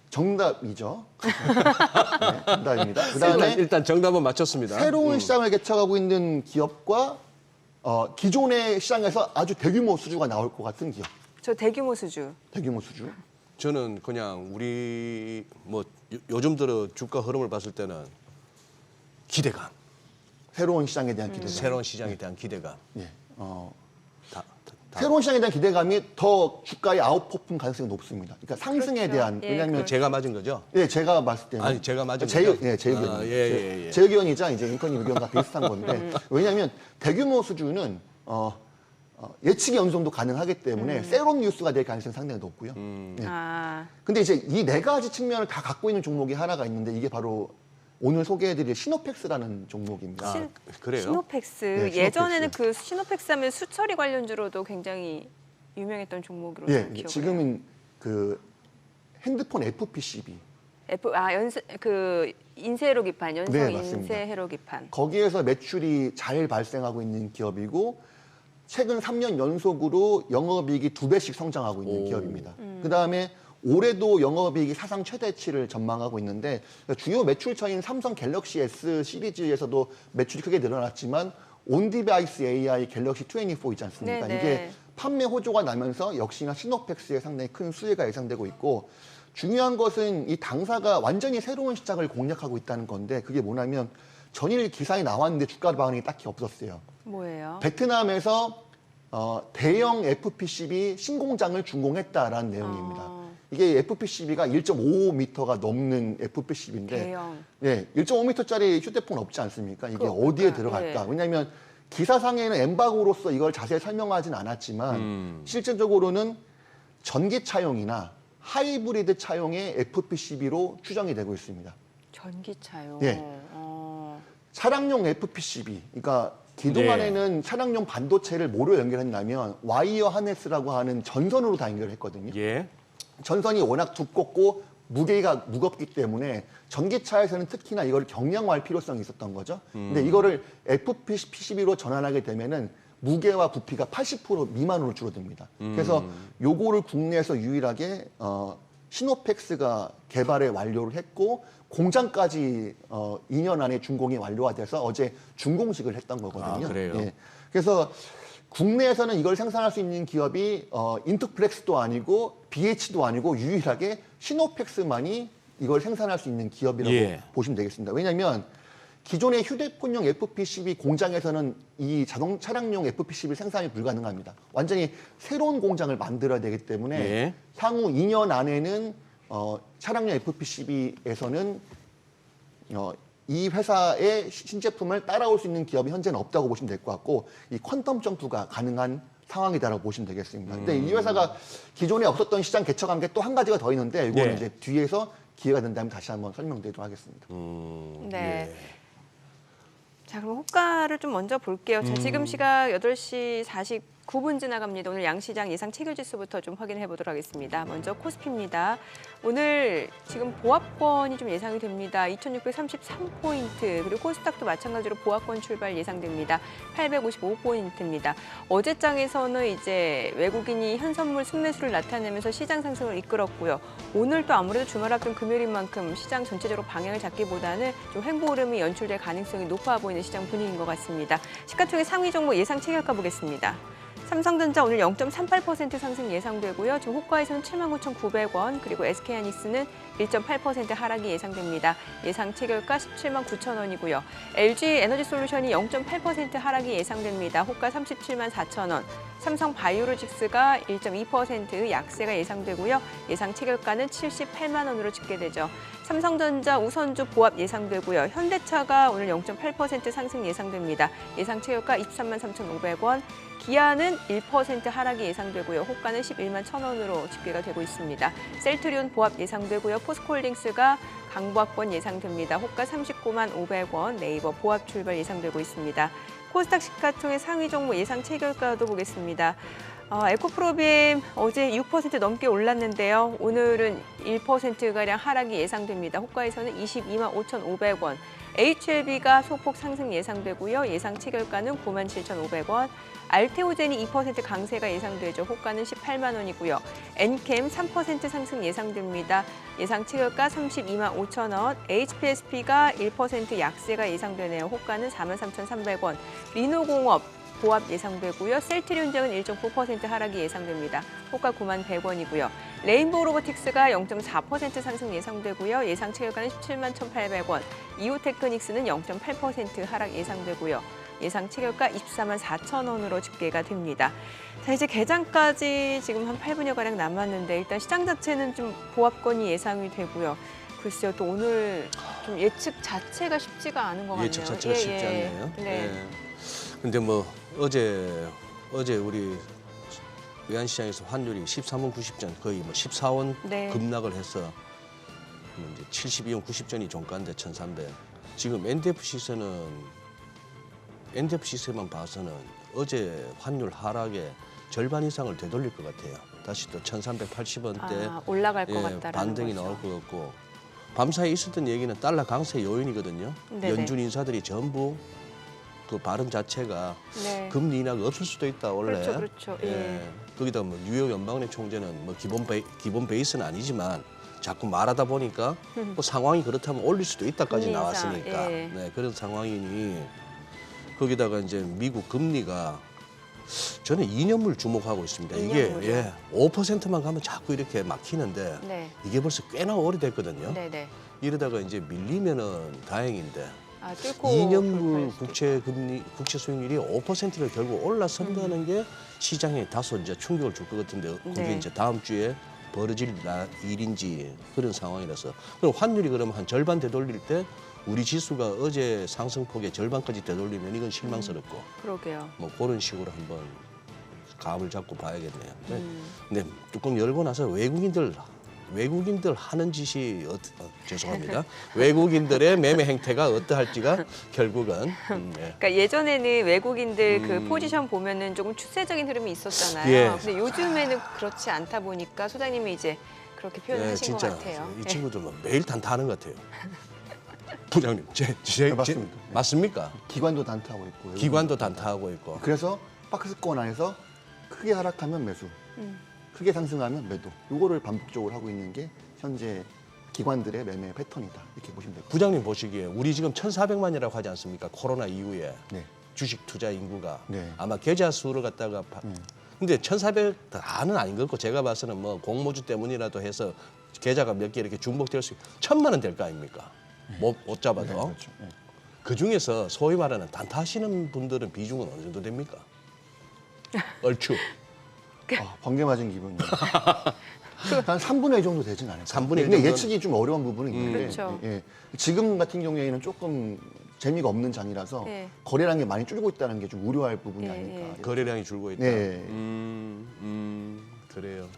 정답이죠. 네, 정답입니다. 그다음에 일단 정답은 맞췄습니다. 새로운 시장을 개척하고 있는 기업과 기존의 시장에서 아주 대규모 수주가 나올 것 같은 기업. 저 대규모 수주. 대규모 수주. 저는 그냥 우리 뭐 요즘 들어 주가 흐름을 봤을 때는 기대감, 새로운 시장에 대한 기대감. 새로운 시장에 대한 기대감. 예. 다 새로운 시장에 대한 기대감이 더 주가의 아웃퍼폼 가능성이 높습니다. 그러니까 상승에 그렇죠. 대한 예, 왜냐하면 제가 맞은 거죠? 예, 제가 봤을 때는 아니, 제가 맞은 제 거죠? 예, 제 의견. 예. 제 의견이자 이제 앵커님 의견과 비슷한 건데 왜냐하면 대규모 수주는 예측이 어느 정도 가능하기 때문에 새로운 뉴스가 될 가능성이 상당히 높고요. 예. 근데 이제 이 네 가지 측면을 다 갖고 있는 종목이 하나가 있는데 이게 바로 오늘 소개해드릴 시노펙스라는 종목입니다. 그래요? 시노펙스. 네, 시노펙스. 예전에는 그 시노펙스 하면 수처리 관련주로도 굉장히 유명했던 종목으로 예, 기억을 해요. 지금은 그 핸드폰 FPCB 인쇄회로 기판, 연성 네, 맞습니다. 인쇄회로 기판. 거기에서 매출이 잘 발생하고 있는 기업이고 최근 3년 연속으로 영업이익이 2배씩 성장하고 있는 기업입니다. 그다음에 올해도 영업이익이 사상 최대치를 전망하고 있는데 주요 매출처인 삼성 갤럭시 S 시리즈에서도 매출이 크게 늘어났지만 온디바이스 AI 갤럭시 24 있지 않습니까? 네네. 이게 판매 호조가 나면서 역시나 시노펙스에 상당히 큰 수혜가 예상되고 있고 중요한 것은 이 당사가 완전히 새로운 시장을 공략하고 있다는 건데 그게 뭐냐면 전일 기사에 나왔는데 주가 반응이 딱히 없었어요. 뭐예요? 베트남에서 대형 FPCB 신공장을 준공했다라는 내용입니다. 이게 FPCB가 1.5m가 넘는 FPCB인데 대형. 예, 1.5m짜리 휴대폰 없지 않습니까? 이게 그거 어디에 없다. 들어갈까? 예. 왜냐하면 기사상에는 엠바고로서 이걸 자세히 설명하진 않았지만 실제적으로는 전기차용이나 하이브리드 차용의 FPCB로 추정이 되고 있습니다. 전기차요. 예. 차량용 FPCB, 그러니까 그동안에는 차량용 반도체를 뭐로 연결했냐면 와이어 하네스라고 하는 전선으로 다 연결했거든요. 예. 전선이 워낙 두껍고 무게가 무겁기 때문에 전기차에서는 특히나 이걸 경량화할 필요성이 있었던 거죠. 근데 이거를 FPCB로 전환하게 되면은 무게와 부피가 80% 미만으로 줄어듭니다. 그래서 요거를 국내에서 유일하게 시노펙스가 개발에 완료를 했고 공장까지 2년 안에 준공이 완료가 돼서 어제 준공식을 했던 거거든요. 아, 그래요? 예. 그래서 국내에서는 이걸 생산할 수 있는 기업이 인터플렉스도 아니고 BH도 아니고 유일하게 시노펙스만이 이걸 생산할 수 있는 기업이라고 예. 보시면 되겠습니다. 왜냐하면 기존의 휴대폰용 FPCB 공장에서는 이 자동 차량용 FPCB 생산이 불가능합니다. 완전히 새로운 공장을 만들어야 되기 때문에 예. 향후 2년 안에는 차량용 FPCB에서는 이 회사의 신제품을 따라올 수 있는 기업이 현재는 없다고 보시면 될 것 같고 이 퀀텀 점프가 가능한 상황이다라고 보시면 되겠습니다. 근데 이 회사가 기존에 없었던 시장 개척한 게 또 한 가지가 더 있는데 이거는 예. 이제 뒤에서 기회가 된다면 다시 한번 설명드리도록 하겠습니다. 네. 예. 자, 그럼 호가를 좀 먼저 볼게요. 자, 지금 시각 8시 49분 지나갑니다. 오늘 양시장 예상 체결지수부터 좀 확인해 보도록 하겠습니다. 먼저 코스피입니다. 오늘 지금 보합권이 좀 예상이 됩니다. 2633포인트, 그리고 코스닥도 마찬가지로 보합권 출발 예상됩니다. 855포인트입니다. 어제장에서는 이제 외국인이 현선물 순매수를 나타내면서 시장 상승을 이끌었고요. 오늘 또 아무래도 주말 앞둔 금요일인 만큼 시장 전체적으로 방향을 잡기보다는 좀 횡보 흐름이 연출될 가능성이 높아 보이는 시장 분위기인 것 같습니다. 시가총액 상위 종목 예상 체결가 보겠습니다. 삼성전자 오늘 0.38% 상승 예상되고요. 지금 호가에서는 79,900원, 그리고 SK하이닉스는 1.8% 하락이 예상됩니다. 예상 체결가 179,000원이고요. LG에너지솔루션이 0.8% 하락이 예상됩니다. 호가 374,000원. 삼성바이오로직스가 1.2% 약세가 예상되고요. 예상 체결가는 78만 원으로 집계되죠. 삼성전자 우선주 보합 예상되고요. 현대차가 오늘 0.8% 상승 예상됩니다. 예상 체결가 23만 3,500원. 기아는 1% 하락이 예상되고요. 호가는 11만 1,000원으로 집계가 되고 있습니다. 셀트리온 보합 예상되고요. 포스코홀딩스가 강보합권 예상됩니다. 호가 39만 500원, 네이버 보합 출발 예상되고 있습니다. 코스닥 시가총액 상위 종목 예상 체결가도 보겠습니다. 에코프로빔 어제 6% 넘게 올랐는데요. 오늘은 1%가량 하락이 예상됩니다. 호가에서는 22만 5,500원. HLB가 소폭 상승 예상되고요. 예상 체결가는 9만 7,500원. 알테오젠이 2% 강세가 예상되죠. 호가는 18만 원이고요. 엔캠 3% 상승 예상됩니다. 예상 체결가 32만 5천 원. HPSP가 1% 약세가 예상되네요. 호가는 4만 3,300원. 리노공업 보합 예상되고요. 셀트리온장은 1.9% 하락이 예상됩니다. 호가 9만 100원이고요. 레인보우 로보틱스가 0.4% 상승 예상되고요. 예상 체결가는 17만 1,800원. 이오테크닉스는 0.8% 하락 예상되고요. 예상 체결가 24만 4천 원으로 집계가 됩니다. 자, 이제 개장까지 지금 한 8분여가량 남았는데 일단 시장 자체는 좀 보합권이 예상이 되고요. 글쎄요, 또 오늘 좀 예측 자체가 쉽지가 않은 것 같네요. 예측 자체가 쉽지 않네요. 네. 근데 뭐 어제 우리 외환시장에서 환율이 13원 90전 거의 뭐 14원 네. 급락을 해서 이제 72원 90전이 종가인데 1,300. 지금 NDF 시세만 봐서는 어제 환율 하락의 절반 이상을 되돌릴 것 같아요. 다시 또 1,380원대 올라갈 것 같다라는 반등이 거죠. 나올 것 같고 밤사이 있었던 얘기는 달러 강세 요인이거든요. 네네. 연준 인사들이 전부 그 발언 자체가 네. 금리 인하가 없을 수도 있다 원래. 그렇죠. 예. 거기다 뭐 뉴욕 연방은행 총재는 뭐 기본 베이스는 아니지만 자꾸 말하다 보니까 뭐 상황이 그렇다면 올릴 수도 있다까지 금리 인상, 나왔으니까 예. 네, 그런 상황이니 거기다가 이제 미국 금리가 저는 2년물 주목하고 있습니다. 2년물이요? 이게 5%만 가면 자꾸 이렇게 막히는데 네. 이게 벌써 꽤나 오래됐거든요. 네네. 이러다가 이제 밀리면은 다행인데 뚫고 2년물 돌파할 수도 있고. 국채 수익률이 5%를 결국 올라선다는 게 시장에 다소 이제 충격을 줄 것 같은데 그게 네. 이제 다음 주에 벌어질 일인지 그런 상황이라서 그럼 환율이 그러면 한 절반 되돌릴 때 우리 지수가 어제 상승폭의 절반까지 되돌리면 이건 실망스럽고 그러게요. 뭐 그런 식으로 한번 감을 잡고 봐야겠네요. 근데 뚜껑 열고 나서 외국인들 하는 짓이 죄송합니다. 외국인들의 매매 행태가 어떠할지가 결국은 예. 그러니까 예전에는 외국인들 그 포지션 보면은 조금 추세적인 흐름이 있었잖아요. 예. 근데 요즘에는 그렇지 않다 보니까 소장님이 이제 그렇게 표현을 하신 것 진짜 같아요. 이 예. 친구들 뭐 매일 단타하는 것 같아요. 부장님, 네, 맞습니다. 맞습니까? 기관도 단타하고 있고요. 기관도 단타하고 있고. 그래서 박스권 안에서 크게 하락하면 매수, 크게 상승하면 매도. 이거를 반복적으로 하고 있는 게 현재 기관들의 매매 패턴이다. 이렇게 보시면 됩니다. 부장님 보시기에 우리 지금 1,400만이라고 하지 않습니까? 코로나 이후에 네. 주식 투자 인구가 네. 아마 계좌 수를 갖다가 근데 1,400 다는 아닌 것 같고 제가 봐서는 뭐 공모주 때문이라도 해서 계좌가 몇 개 이렇게 중복될 수 1,000만 원 될 거 아닙니까? 못 잡아도. 네, 그렇죠. 네. 그 중에서 소위 말하는 단타 하시는 분들은 비중은 어느 정도 됩니까? 얼추. 번개 맞은 기분이에요. 한 3분의 1 정도 되진 않아요. 3분의 1 근데 정도는- 예측이 좀 어려운 부분은 있는데 그렇죠. 예. 지금 같은 경우에는 조금 재미가 없는 장이라서 예. 거래량이 많이 줄고 있다는 게 좀 우려할 부분이 예, 아닐까. 예. 거래량이 줄고 있다. 네. 그래요.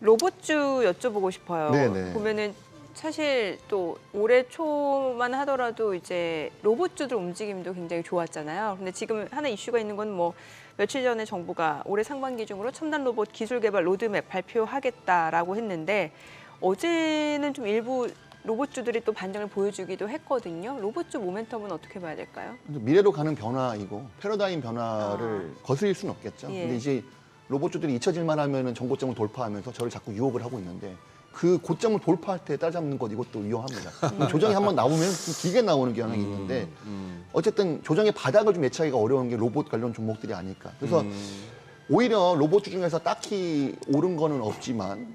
로봇주 여쭤보고 싶어요. 네네. 보면은 사실 또 올해 초만 하더라도 이제 로봇주들 움직임도 굉장히 좋았잖아요. 근데 지금 하나 이슈가 있는 건 뭐 며칠 전에 정부가 올해 상반기 중으로 첨단 로봇 기술 개발 로드맵 발표하겠다라고 했는데 어제는 좀 일부 로봇주들이 또 반등을 보여주기도 했거든요. 로봇주 모멘텀은 어떻게 봐야 될까요? 근데 미래로 가는 변화이고 패러다임 변화를 거스릴 수는 없겠죠. 예. 근데 이제 로봇주들이 잊혀질만 하면은 정고점을 돌파하면서 저를 자꾸 유혹을 하고 있는데 그 고점을 돌파할 때 따라잡는 것 이것도 위험합니다. 조정이 한번 나오면 좀 길게 나오는 경향이 있는데 어쨌든 조정의 바닥을 좀 예측하기가 어려운 게 로봇 관련 종목들이 아닐까. 그래서 오히려 로봇주 중에서 딱히 오른 거는 없지만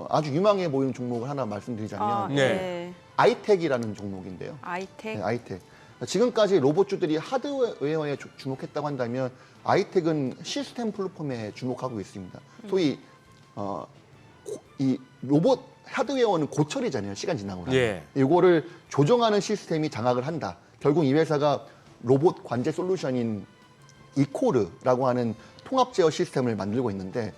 아주 유망해 보이는 종목을 하나 말씀드리자면 네. 아이텍이라는 종목인데요. 아이텍. 네, 아이텍. 지금까지 로봇주들이 하드웨어에 주목했다고 한다면 아이텍은 시스템 플랫폼에 주목하고 있습니다. 소위 이 로봇 하드웨어는 고철이잖아요. 시간 지나고 나면. 예. 이거를 조정하는 시스템이 장악을 한다. 결국 이 회사가 로봇 관제 솔루션인 이코르라고 하는 통합 제어 시스템을 만들고 있는데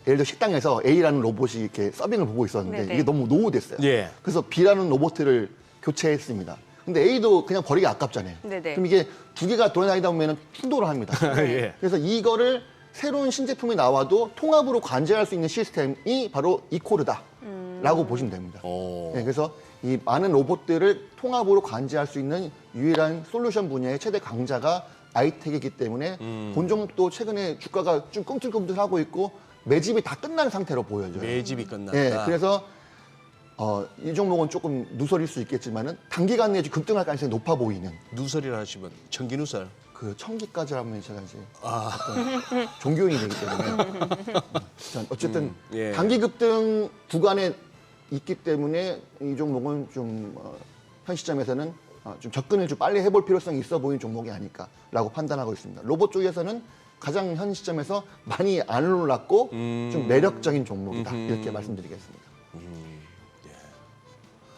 예를 들어 식당에서 A라는 로봇이 이렇게 서빙을 보고 있었는데 네네. 이게 너무 노후됐어요. 예. 그래서 B라는 로봇을 교체했습니다. 근데 A도 그냥 버리기 아깝잖아요. 네네. 그럼 이게 두 개가 돌아다니다 보면 충돌을 합니다. 예. 그래서 이거를 새로운 신제품이 나와도 통합으로 관제할 수 있는 시스템이 바로 이코르다라고 보시면 됩니다. 오. 네, 그래서 이 많은 로봇들을 통합으로 관제할 수 있는 유일한 솔루션 분야의 최대 강자가 아이텍이기 때문에 본 종목도 최근에 주가가 좀 꿈틀꿈틀하고 있고 매집이 다 끝난 상태로 보여져요. 매집이 끝났다. 네, 그래서 이 종목은 조금 누설일 수 있겠지만은 단기간 내에 급등할 가능성이 높아 보이는 누설이라 하시면 청기누설. 그 청기까지 하면 제가 이제 어떤 종교인이 되기 때문에 어쨌든 예. 단기 급등 구간에 있기 때문에 이 종목은 좀 현 시점에서는 좀 접근을 좀 빨리 해볼 필요성이 있어 보이는 종목이 아닐까라고 판단하고 있습니다. 로봇 쪽에서는 가장 현 시점에서 많이 안 올랐고 좀 매력적인 종목이다 이렇게 말씀드리겠습니다.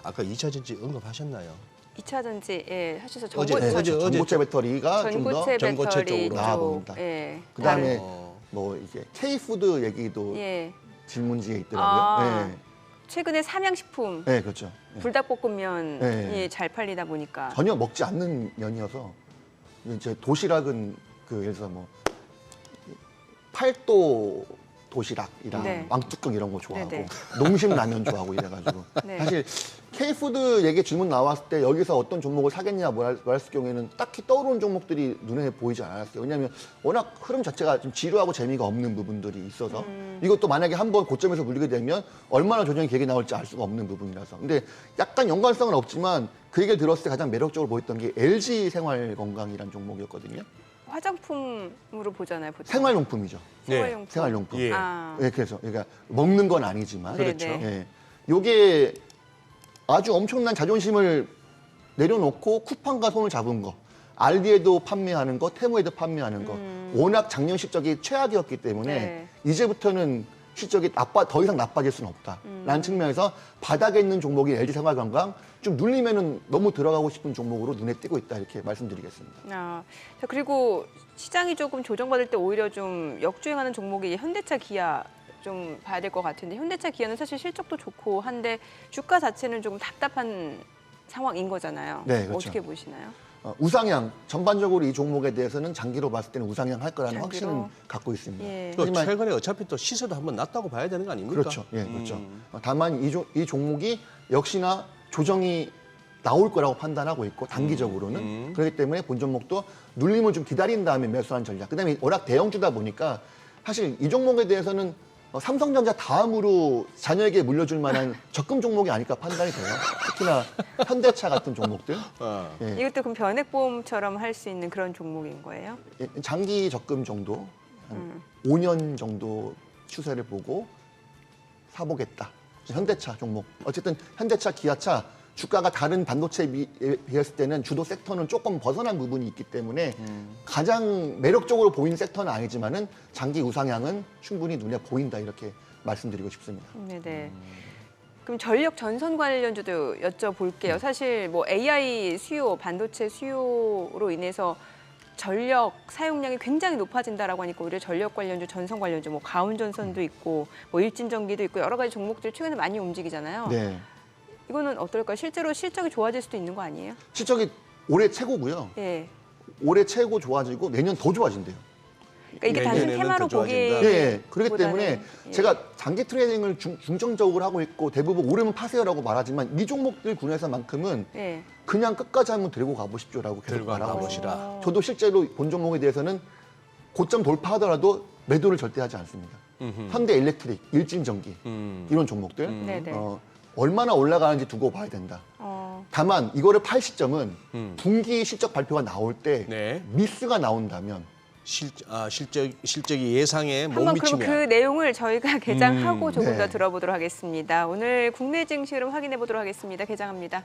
아까 2차 전지 언급하셨나요? 2차 전지 하셔서 어제, 전고, 어제 전고체 배터리가 좀 더 전고체 전고체 배터리 쪽으로 나와 쪽. 봅니다. 예. 그다음에 어. 뭐 이게 K푸드 얘기도 예. 질문지에 있더라고요. 아. 최근에 삼양식품 네, 네, 그렇죠. 불닭볶음면이 네. 잘 팔리다 보니까 전혀 먹지 않는 면이어서 이제 도시락은 그 예를 들어서 뭐 팔도 도시락이랑 네. 왕뚜껑 이런 거 좋아하고 네네. 농심 라면 좋아하고 이래가지고 네. 사실 K푸드 얘기 질문 나왔을 때 여기서 어떤 종목을 사겠냐 뭐 했을 경우에는 딱히 떠오르는 종목들이 눈에 보이지 않았어요. 왜냐하면 워낙 흐름 자체가 좀 지루하고 재미가 없는 부분들이 있어서 이것도 만약에 한번 고점에서 물리게 되면 얼마나 조정의 계획이 나올지 알 수가 없는 부분이라서 근데 약간 연관성은 없지만 그 얘기를 들었을 때 가장 매력적으로 보였던 게 LG 생활건강이라는 종목이었거든요. 화장품으로 보잖아요, 보통. 생활용품이죠. 생활용품. 생활용품. 예. 아. 네, 그래서 그러니까 먹는 건 아니지만 그렇죠. 예. 요게 아주 엄청난 자존심을 내려놓고 쿠팡과 손을 잡은 거, 알디에도 판매하는 거, 테무에도 판매하는 거, 워낙 작년 실적이 최악이었기 때문에 네. 이제부터는 실적이 더 이상 나빠질 수는 없다라는 측면에서 바닥에 있는 종목이 LG 생활건강 좀 눌리면은 너무 들어가고 싶은 종목으로 눈에 띄고 있다 이렇게 말씀드리겠습니다. 자, 그리고 시장이 조금 조정받을 때 오히려 좀 역주행하는 종목이 현대차, 기아 좀 봐야 될 것 같은데 현대차, 기아는 사실 실적도 좋고 한데 주가 자체는 조금 답답한 상황인 거잖아요. 네, 그렇죠. 어떻게 보시나요? 우상향 전반적으로 이 종목에 대해서는 장기로 봤을 때는 우상향 할 거라는 장기로. 확신은 갖고 있습니다. 예. 또 하지만 최근에 어차피 또 시세도 한번 낮다고 봐야 되는 거 아닙니까? 그렇죠. 예, 그렇죠. 다만 이 종목이 역시나 조정이 나올 거라고 판단하고 있고 단기적으로는 그렇기 때문에 본 종목도 눌림을 좀 기다린 다음에 매수하는 전략. 그다음에 워낙 대형주다 보니까 사실 이 종목에 대해서는 삼성전자 다음으로 자녀에게 물려줄 만한 적금 종목이 아닐까 판단이 돼요. 특히나 현대차 같은 종목들. 예. 이것도 그럼 변액보험처럼 할 수 있는 그런 종목인 거예요? 예, 장기 적금 정도, 한 5년 정도 추세를 보고 사보겠다. 현대차 종목. 어쨌든 현대차, 기아차 주가가 다른 반도체에 비했을 때는 주도 섹터는 조금 벗어난 부분이 있기 때문에 가장 매력적으로 보이는 섹터는 아니지만은 장기 우상향은 충분히 눈에 보인다 이렇게 말씀드리고 싶습니다. 네네. 그럼 전력 전선 관련주도 여쭤볼게요. 사실 뭐 AI 수요, 반도체 수요로 인해서 전력 사용량이 굉장히 높아진다라고 하니까 오히려 전력 관련주, 전선 관련주, 뭐 가온전선도 있고, 뭐 일진전기도 있고 여러 가지 종목들 최근에 많이 움직이잖아요. 네. 이거는 어떨까요? 실제로 실적이 좋아질 수도 있는 거 아니에요? 실적이 올해 최고고요. 예. 올해 최고 좋아지고 내년 더 좋아진대요. 그러니까 이게 단순 내년에는 테마로 더 보기. 좋아진다. 예, 그렇기 때문에 예. 제가 장기 트레이딩을 중점적으로 하고 있고 대부분 오르면 파세요라고 말하지만 이 종목들 군에서만큼은 예. 그냥 끝까지 한번 들고 가보십시오라고 계속 들고 말하고 가보시라. 있습니다. 저도 실제로 본 종목에 대해서는 고점 돌파하더라도 매도를 절대 하지 않습니다. 현대일렉트릭, 일진전기 이런 종목들 네네. 얼마나 올라가는지 두고 봐야 된다. 다만 이거를 팔 시점은 분기 실적 발표가 나올 때 네. 미스가 나온다면 실적이 예상에 못 한번 그럼 미치면 그 내용을 저희가 개장하고 조금 네. 더 들어보도록 하겠습니다. 오늘 국내 증시 흐름 확인해 보도록 하겠습니다. 개장합니다.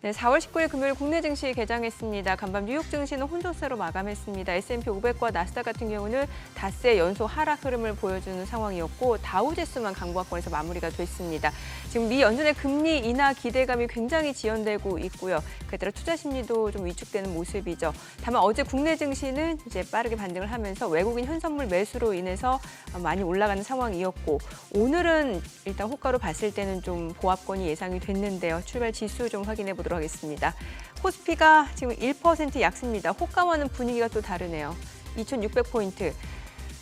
네, 4월 19일 금요일 국내 증시 개장했습니다. 간밤 뉴욕 증시는 혼조세로 마감했습니다. S&P 500과 나스닥 같은 경우는 닷새 연속 하락 흐름을 보여주는 상황이었고 다우지수만 강보합권에서 마무리가 됐습니다. 지금 미 연준의 금리 인하 기대감이 굉장히 지연되고 있고요. 그에 따라 투자 심리도 좀 위축되는 모습이죠. 다만 어제 국내 증시는 이제 빠르게 반등을 하면서 외국인 현선물 매수로 인해서 많이 올라가는 상황이었고 오늘은 일단 호가로 봤을 때는 좀 보합권이 예상이 됐는데요. 출발 지수 좀 확인해 보도록 하겠습니다. 코스피가 지금 1% 약세입니다. 호가와는 분위기가 또 다르네요. 2,600포인트.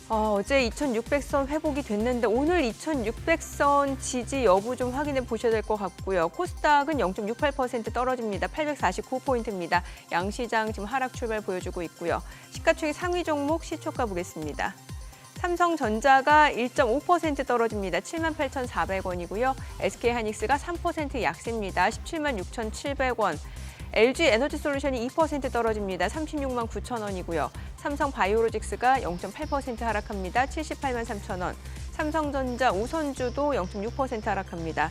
어제 2,600선 회복이 됐는데 오늘 2,600선 지지 여부 좀 확인해 보셔야 될 것 같고요. 코스닥은 0.68% 떨어집니다. 849포인트입니다. 양시장 지금 하락 출발 보여주고 있고요. 시가총액 상위 종목 시초가 보겠습니다. 삼성전자가 1.5% 떨어집니다. 78,400원이고요. SK하이닉스가 3% 약세입니다. 176,700원. LG에너지솔루션이 2% 떨어집니다. 36만 9천 원이고요. 삼성바이오로직스가 0.8% 하락합니다. 78만 3천 원. 삼성전자 우선주도 0.6% 하락합니다.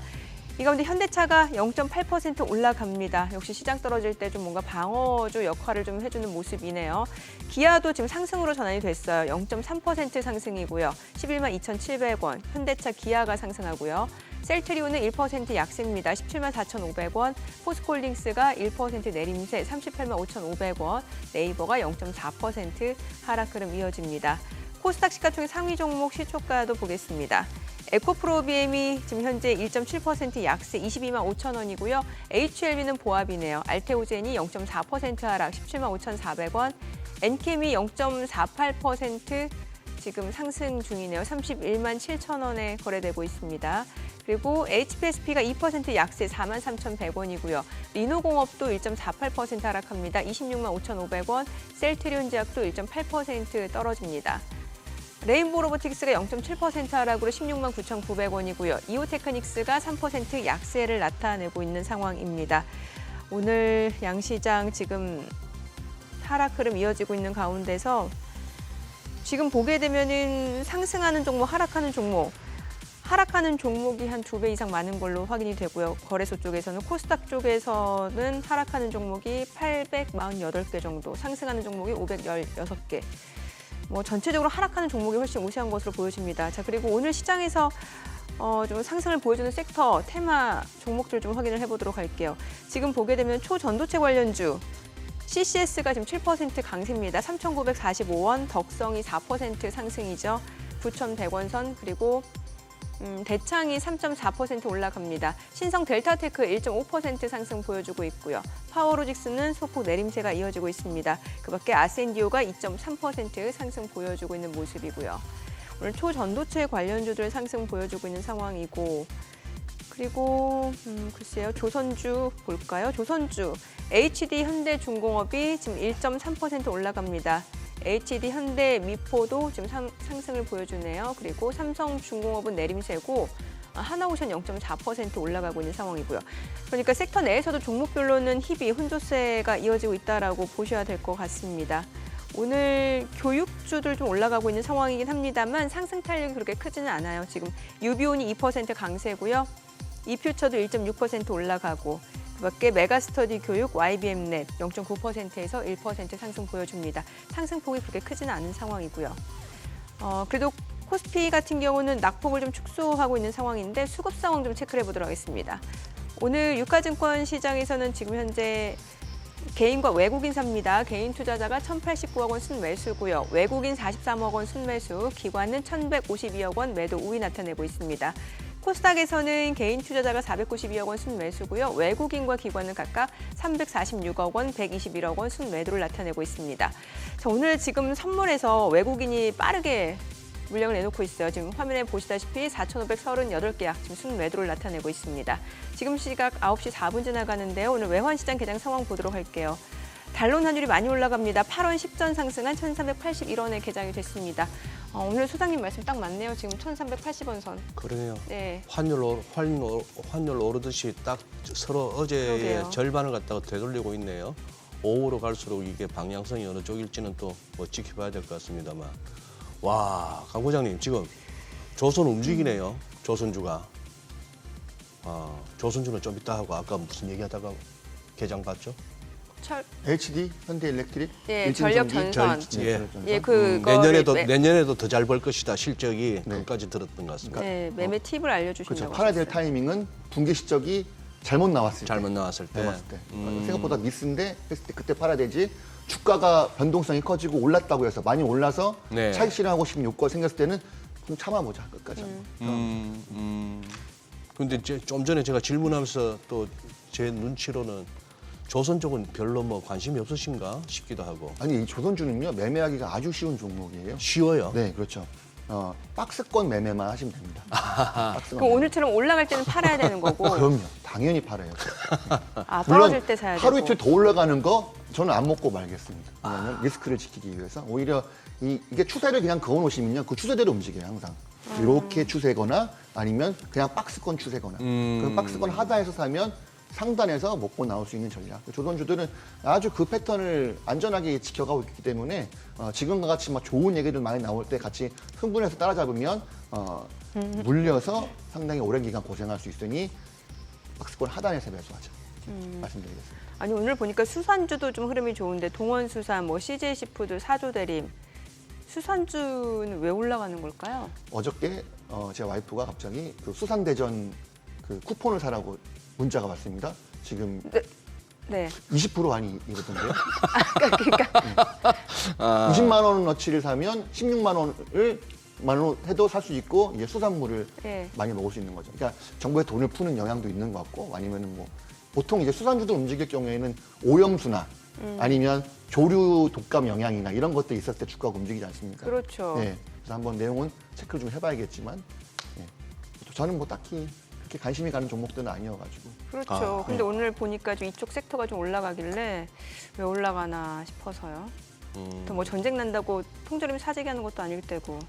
이 가운데 현대차가 0.8% 올라갑니다. 역시 시장 떨어질 때 좀 뭔가 방어주 역할을 좀 해주는 모습이네요. 기아도 지금 상승으로 전환이 됐어요. 0.3% 상승이고요. 11만 2,700원. 현대차 기아가 상승하고요. 셀트리온은 1% 약세입니다. 17만 4,500원. 포스코홀딩스가 1% 내림세 38만 5,500원. 네이버가 0.4% 하락 흐름 이어집니다. 코스닥 시가총액 상위 종목 시초가도 보겠습니다. 에코프로비엠이 지금 현재 1.7% 약세 22만 5천 원이고요. HLB는 보합이네요. 알테오젠이 0.4% 하락 17만 5,400원. 엔캠이 0.48% 지금 상승 중이네요. 31만 7천 원에 거래되고 있습니다. 그리고 HPSP가 2% 약세 4만 3,100원이고요. 리노공업도 1.48% 하락합니다. 26만 5,500원. 셀트리온제약도 1.8% 떨어집니다. 레인보우 로보틱스가 0.7% 하락으로 16만 9,900원이고요. 이오테크닉스가 3% 약세를 나타내고 있는 상황입니다. 오늘 양시장 지금 하락 흐름 이어지고 있는 가운데서 지금 보게 되면은 상승하는 종목, 하락하는 종목, 하락하는 종목이 한 2배 이상 많은 걸로 확인이 되고요. 거래소 쪽에서는 코스닥 쪽에서는 하락하는 종목이 848개 정도, 상승하는 종목이 516개. 뭐 전체적으로 하락하는 종목이 훨씬 우세한 것으로 보여집니다. 자, 그리고 오늘 시장에서 좀 상승을 보여주는 섹터, 테마 종목들 좀 확인을 해보도록 할게요. 지금 보게 되면 초전도체 관련주, CCS가 지금 7% 강세입니다. 3,945원, 덕성이 4% 상승이죠. 9,100원 선, 그리고 대창이 3.4% 올라갑니다. 신성 델타테크 1.5% 상승 보여주고 있고요. 파워로직스는 소폭 내림세가 이어지고 있습니다. 그밖에 아센디오가 2.3% 상승 보여주고 있는 모습이고요. 오늘 초전도체 관련주들 상승 보여주고 있는 상황이고, 그리고 글쎄요, 조선주 볼까요? 조선주 HD 현대중공업이 지금 1.3% 올라갑니다. HD 현대 미포도 지금 상승을 보여주네요. 그리고 삼성중공업은 내림세고 하나오션 0.4% 올라가고 있는 상황이고요. 그러니까 섹터 내에서도 종목별로는 희비 혼조세가 이어지고 있다라고 보셔야 될 것 같습니다. 오늘 교육주들 좀 올라가고 있는 상황이긴 합니다만 상승 탄력이 그렇게 크지는 않아요. 지금 유비온이 2% 강세고요. 이퓨처도 1.6% 올라가고, 그밖에 메가스터디 교육, YBM넷 0.9%에서 1% 상승 보여줍니다. 상승폭이 그렇게 크지는 않은 상황이고요. 그래도 코스피 같은 경우는 낙폭을 좀 축소하고 있는 상황인데 수급 상황 좀 체크를 해보도록 하겠습니다. 오늘 유가증권 시장에서는 지금 현재 개인과 외국인 삽니다. 개인 투자자가 1,089억 원 순매수고요. 외국인 43억 원 순매수, 기관은 1,152억 원 매도 우위 나타내고 있습니다. 코스닥에서는 개인 투자자가 492억 원 순매수고요. 외국인과 기관은 각각 346억 원, 121억 원 순매도를 나타내고 있습니다. 자, 오늘 지금 선물에서 외국인이 빠르게 물량을 내놓고 있어요. 지금 화면에 보시다시피 4,538개 지금 순매도를 나타내고 있습니다. 지금 시각 9시 4분 지나가는데요. 오늘 외환시장 개장 상황 보도록 할게요. 달론 환율이 많이 올라갑니다. 8원 10전 상승한 1,381원에 개장이 됐습니다. 오늘 소장님 말씀 딱 맞네요. 지금 1,380원 선. 그러네요. 네. 환율 오르듯이 딱 서로 어제의 그러게요. 절반을 갖다가 되돌리고 있네요. 오후로 갈수록 이게 방향성이 어느 쪽일지는 또 뭐 지켜봐야 될 것 같습니다만. 와, 강 부장님 지금 조선 움직이네요. 조선주가. 조선주는 좀 이따 하고 아까 무슨 얘기하다가 개장 봤죠? HD 현대일렉트릭 네, 일진전기, 전력 전선. 예. 내년에도 더 잘 벌 것이다. 실적이 네. 그까지 들었던 것 같습니다. 네, 매매 팁을 알려주신다고 그렇죠. 팔아야 될 하셨어요. 타이밍은 분기 실적이 잘못 나왔을 잘못 나왔을 때. 때. 생각보다 미스인데 했을 때 그때 팔아야 되지. 주가가 변동성이 커지고 올랐다고 해서 많이 올라서 네. 차익 실현하고 싶은 욕구가 생겼을 때는 좀 참아보자 끝까지. 근데 좀 전에 제가 질문하면서 또 제 눈치로는 조선 쪽은 별로 뭐 관심이 없으신가 싶기도 하고. 아니 이 조선주는요 매매하기가 아주 쉬운 종목이에요. 쉬워요. 네, 그렇죠. 박스권 매매만 하시면 됩니다. 박스권 그럼 오늘처럼 올라갈 때는 팔아야 되는 거고. 그럼요. 당연히 팔아요. 아, 물론 떨어질 때 사야 되고. 하루 이틀 더 올라가는 거 저는 안 먹고 말겠습니다. 왜냐하면 리스크를 지키기 위해서 오히려 이게 추세를 그냥 그어놓으시면요 그 추세대로 움직여요 항상. 이렇게 추세거나 아니면 그냥 박스권 추세거나. 그럼 박스권 하단에서 사면 상단에서 먹고 나올 수 있는 전략. 조선주들은 아주 그 패턴을 안전하게 지켜가고 있기 때문에 지금과 같이 막 좋은 얘기들 많이 나올 때 같이 흥분해서 따라잡으면 물려서 상당히 오랜 기간 고생할 수 있으니 박스권 하단에서 매수하자 말씀드리겠습니다. 아니 오늘 보니까 수산주도 좀 흐름이 좋은데 동원수산, 뭐 CJ시푸드, 사조대림 수산주는 왜 올라가는 걸까요? 어저께 제 와이프가 갑자기 그 수산대전 그 쿠폰을 사라고 문자가 왔습니다. 지금 네. 20% 할인이 이러던데요. 그러니까 90만 원어치를 사면 16만 원을 해도 살 수 있고 이제 수산물을 네. 많이 먹을 수 있는 거죠. 그러니까 정부의 돈을 푸는 영향도 있는 것 같고 아니면은 뭐 보통 이제 수산주들 움직일 경우에는 오염수나 아니면 조류 독감 영향이나 이런 것들이 있었을 때 주가가 움직이지 않습니까? 그렇죠. 네. 그래서 한번 내용은 체크를 좀 해봐야겠지만 저는 뭐 딱히 그렇게 관심이 가는 종목들은 아니어가지고. 그렇죠. 근데 오늘 보니까 좀 이쪽 섹터가 좀 올라가길래 왜 올라가나 싶어서요. 또 뭐 전쟁 난다고 통조림 사재기 하는 것도 아닐 테고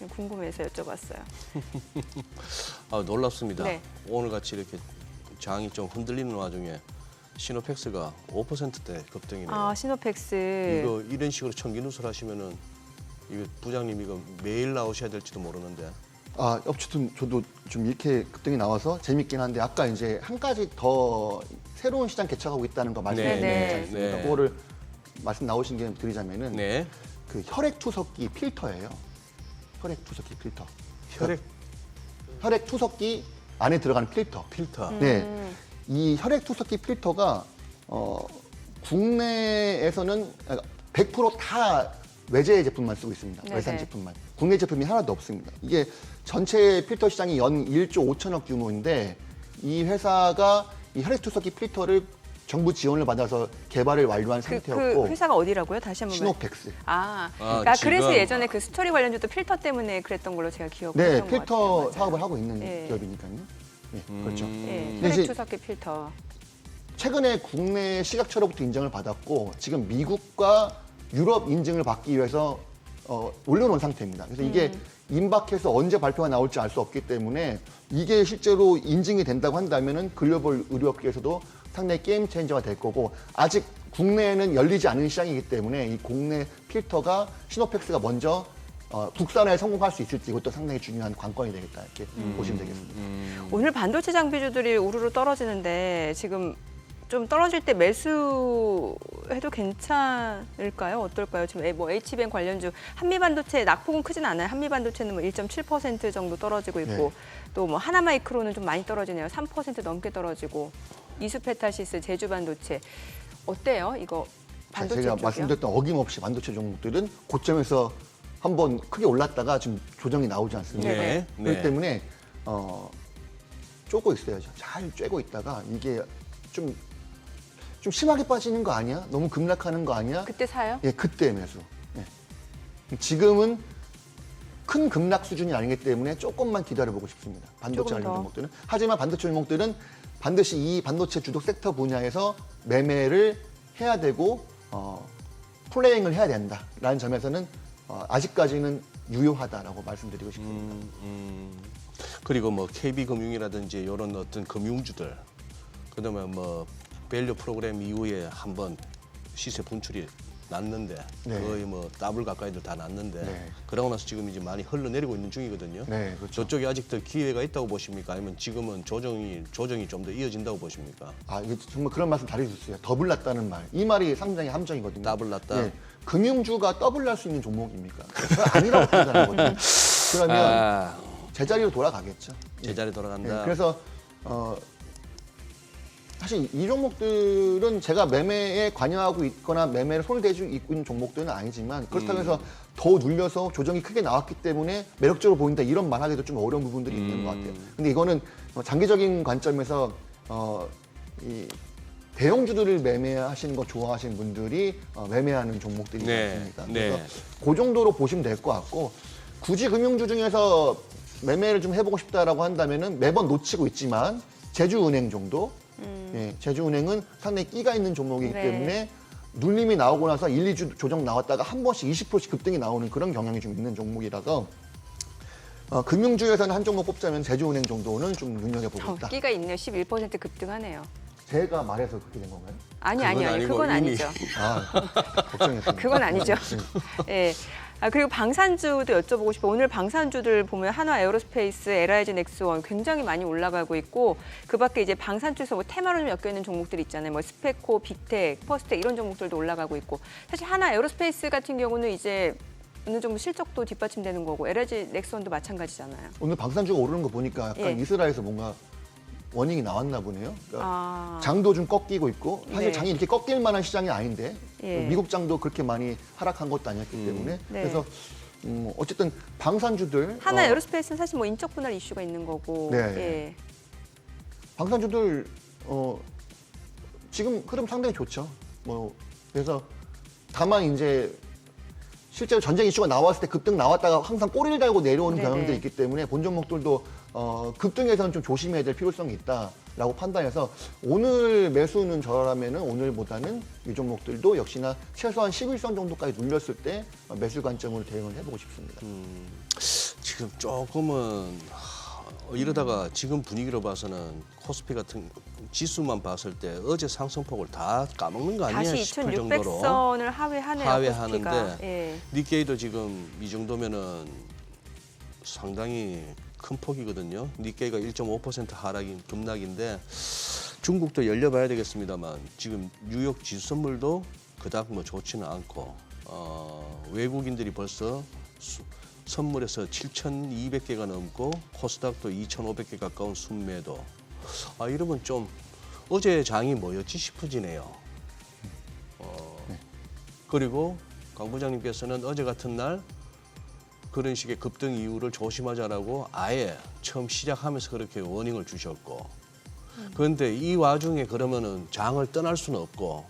궁금해서 여쭤봤어요. 놀랍습니다. 네. 오늘 같이 이렇게 장이 좀 흔들리는 와중에 시노펙스가 5%대 급등이네요. 아, 시노펙스. 이거 이런 식으로 청기 누설 하시면은 이거 부장님 이거 매일 나오셔야 될지도 모르는데. 어쨌든 저도 좀 이렇게 급등이 나와서 재밌긴 한데 아까 이제 한 가지 더 새로운 시장 개척하고 있다는 거 말씀드렸지 네. 않습니까? 네. 그거를 말씀 나오신 김에 드리자면은 네. 그 혈액 투석기 필터예요. 혈액 투석기 필터. 혈액 투석기 안에 들어가는 필터. 필터. 네. 이 혈액 투석기 필터가 국내에서는 100% 다 외제 제품만 쓰고 있습니다. 네네. 외산 제품만. 국내 제품이 하나도 없습니다. 이게 전체 필터 시장이 연 1조 5천억 규모인데 이 회사가 이 혈액 투석기 필터를 정부 지원을 받아서 개발을 완료한 그 상태였고 회사가 어디라고요? 다시 한번 시노펙스. 그러니까 그래서 지금- 예전에 그 스토리 관련주도 필터 때문에 그랬던 걸로 제가 기억을 네, 했던 것 필터 같아요. 맞아요. 사업을 하고 있는 예. 기업이니까요. 네, 그렇죠. 예, 근데 이제 혈액 투석기 필터. 최근에 국내 식약처로부터 인정을 받았고 지금 미국과 유럽 인증을 받기 위해서 올려놓은 상태입니다. 그래서 이게 임박해서 언제 발표가 나올지 알 수 없기 때문에 이게 실제로 인증이 된다고 한다면은 글로벌 의료업계에서도 상당히 게임 체인저가 될 거고 아직 국내에는 열리지 않은 시장이기 때문에 이 국내 필터가 시노펙스가 먼저 국산화에 성공할 수 있을지 이것도 상당히 중요한 관건이 되겠다 이렇게 보시면 되겠습니다. 오늘 반도체 장비주들이 우르르 떨어지는데 지금 좀 떨어질 때 매수해도 괜찮을까요? 어떨까요? 지금 뭐 HBM 관련주 한미반도체 낙폭은 크진 않아요. 한미반도체는 뭐 1.7% 정도 떨어지고 있고 네. 또 뭐 하나마이크로는 좀 많이 떨어지네요. 3% 넘게 떨어지고 이수페타시스, 제주반도체 어때요? 이거 반도체 제가 쪽이요? 말씀드렸던 어김없이 반도체 종목들은 고점에서 한번 크게 올랐다가 지금 조정이 나오지 않습니까? 네. 그렇기 때문에 쪼고 있어야죠. 잘 쬐고 있다가 이게 좀 심하게 빠지는 거 아니야? 너무 급락하는 거 아니야? 그때 사요? 예, 그때 매수. 예. 지금은 큰 급락 수준이 아니기 때문에 조금만 기다려보고 싶습니다. 반도체 조금 관련 더. 종목들은. 하지만 반도체 종목들은 반드시 이 반도체 주력 섹터 분야에서 매매를 해야 되고 플레잉을 해야 된다라는 점에서는 아직까지는 유효하다라고 말씀드리고 싶습니다. 그리고 뭐 KB금융이라든지 이런 어떤 금융주들, 그다음에 뭐 밸류 프로그램 이후에 한번 시세 분출이 났는데 네. 거의 뭐 더블 가까이들 다 났는데 네. 그러고 나서 지금 이제 많이 흘러내리고 있는 중이거든요. 네, 그렇죠. 저쪽에 아직 더 기회가 있다고 보십니까? 아니면 지금은 조정이 좀 더 이어진다고 보십니까? 이게 정말 그런 말씀 잘해주셨어요. 더블 났다는 말. 이 말이 상당히 함정이거든요. 더블 났다? 예, 금융주가 더블 날 수 있는 종목입니까? 그건 아니라고 판단하거든요. 그러면 제자리로 돌아가겠죠. 제자리 예, 돌아간다. 그래서 사실 이 종목들은 제가 매매에 관여하고 있거나 매매를 손을 대고 있는 종목들은 아니지만 그렇다고 해서 더 눌려서 조정이 크게 나왔기 때문에 매력적으로 보인다 이런 말하기도 좀 어려운 부분들이 있는 것 같아요. 근데 이거는 장기적인 관점에서 이 대형주들을 매매하시는 거 좋아하시는 분들이 매매하는 종목들이지 네, 않습니까? 네. 그래서 그 정도로 보시면 될 것 같고 굳이 금융주 중에서 매매를 좀 해보고 싶다라고 한다면은 매번 놓치고 있지만 제주은행 정도. 예, 제주은행은 상당히 끼가 있는 종목이기 네. 때문에 눌림이 나오고 나서 1, 2주 조정 나왔다가 한 번씩 20%씩 급등이 나오는 그런 경향이 좀 있는 종목이라서 금융주에서는 한 종목 뽑자면 제주은행 정도는 좀 눈여겨보고 있다. 끼가 있네요. 11% 급등하네요. 제가 말해서 그렇게 된 건가요? 그건 아니고 이미. 아니죠. 걱정했습니다. 그건 아니죠. 예. 그리고 방산주도 여쭤보고 싶어요. 오늘 방산주들 보면 한화 에어로스페이스, LIG 넥스원 굉장히 많이 올라가고 있고 그 밖에 이제 방산주에서 뭐 테마로 좀 엮여 있는 종목들 있잖아요. 뭐 스페코, 빅텍, 퍼스텍 이런 종목들도 올라가고 있고 사실 한화 에어로스페이스 같은 경우는 이제 어느 정도 실적도 뒷받침되는 거고 LIG 넥스원도 마찬가지잖아요. 오늘 방산주가 오르는 거 보니까 약간 예. 이스라엘에서 뭔가 워닝이 나왔나 보네요. 그러니까 아, 장도 좀 꺾이고 있고 사실 네. 장이 이렇게 꺾일 만한 시장이 아닌데 예. 미국 장도 그렇게 많이 하락한 것도 아니었기 때문에 네. 그래서 어쨌든 방산주들 한화 에어로스페이스는 사실 뭐 인적 분할 이슈가 있는 거고. 네. 예. 방산주들 지금 흐름 상당히 좋죠. 그래서 다만 이제 실제로 전쟁 이슈가 나왔을 때 급등 나왔다가 항상 꼬리를 달고 내려오는 네네. 경향들이 있기 때문에 본 종목들도 급등에서는 좀 조심해야 될 필요성이 있다라고 판단해서 오늘 매수는 저라면은 오늘보다는 이 종목들도 역시나 최소한 11선 정도까지 눌렸을 때 매수 관점으로 대응을 해보고 싶습니다. 지금 조금은 이러다가 지금 분위기로 봐서는 코스피 같은 지수만 봤을 때 어제 상승폭을 다 까먹는 거 아니야 다시 싶을 정도로 2,600선을 하회하네요. 하회하는데 코스피가. 예. 니케이도 지금 이 정도면은 상당히 큰 폭이거든요. 니케이가 1.5% 하락인 급락인데 중국도 열려봐야 되겠습니다만 지금 뉴욕 지수 선물도 그닥 뭐 좋지는 않고 외국인들이 벌써 선물에서 7,200개가 넘고 코스닥도 2,500개 가까운 순매도. 이러면 좀 어제 장이 뭐였지 싶어지네요. 그리고 강 부장님께서는 어제 같은 날 그런 식의 급등 이유를 조심하자라고 아예 처음 시작하면서 그렇게 워닝을 주셨고, 그런데 이 와중에 그러면은 장을 떠날 수는 없고,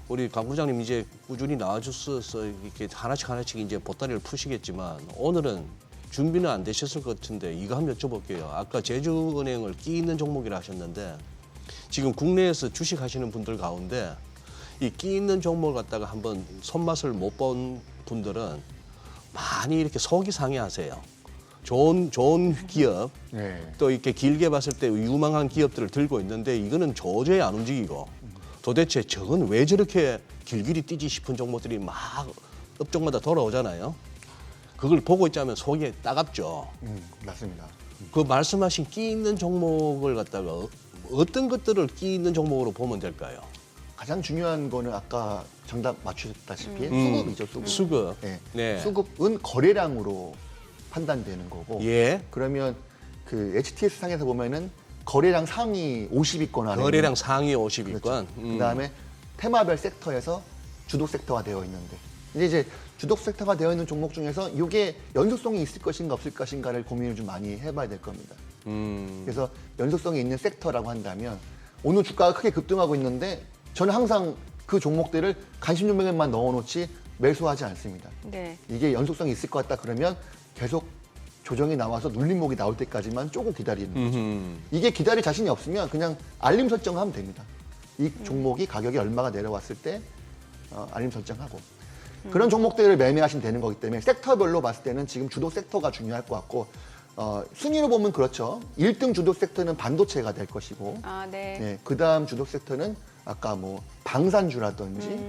우리 강 부장님 이제 꾸준히 나와주셔서 이렇게 하나씩 이제 보따리를 푸시겠지만, 오늘은 준비는 안 되셨을 것 같은데 이거 한번 여쭤볼게요. 아까 제주은행을 끼 있는 종목이라 하셨는데, 지금 국내에서 주식 하시는 분들 가운데 이 끼 있는 종목을 갖다가 한번 손맛을 못 본 분들은 많이 이렇게 속이 상해하세요. 좋은 기업, 네. 또 이렇게 길게 봤을 때 유망한 기업들을 들고 있는데 이거는 도저히 안 움직이고, 도대체 저건 왜 저렇게 길길이 뛰지 싶은 종목들이 막 업종마다 돌아오잖아요. 그걸 보고 있자면 속이 따갑죠. 맞습니다. 그 말씀하신 끼 있는 종목을 갖다가 어떤 것들을 끼 있는 종목으로 보면 될까요? 가장 중요한 거는 아까 정답 맞추셨다시피 수급이죠, 수급. 수급. 네. 네. 수급은 거래량으로 판단되는 거고. 예. 그러면 그 HTS 상에서 보면은 거래량 상위 50위권 안에 거래량 상위 50위권. 그렇죠. 그다음에 테마별 섹터에서 주독 섹터가 되어 있는데, 이제 주독 섹터가 되어 있는 종목 중에서 이게 연속성이 있을 것인가 없을 것인가를 고민을 좀 많이 해봐야 될 겁니다. 그래서 연속성이 있는 섹터라고 한다면 오늘 주가가 크게 급등하고 있는데 저는 항상 그 종목들을 관심 종목에만 넣어놓지 매수하지 않습니다. 네. 이게 연속성이 있을 것 같다 그러면 계속 조정이 나와서 눌림목이 나올 때까지만 조금 기다리는 거죠. 이게 기다릴 자신이 없으면 그냥 알림 설정하면 됩니다. 이 종목이 가격이 얼마가 내려왔을 때 알림 설정하고 그런 종목들을 매매하시면 되는 거기 때문에 섹터별로 봤을 때는 지금 주도 섹터가 중요할 것 같고, 순위로 보면 그렇죠. 1등 주도 섹터는 반도체가 될 것이고, 아, 네. 네, 그다음 주도 섹터는 아까 뭐 방산주라든지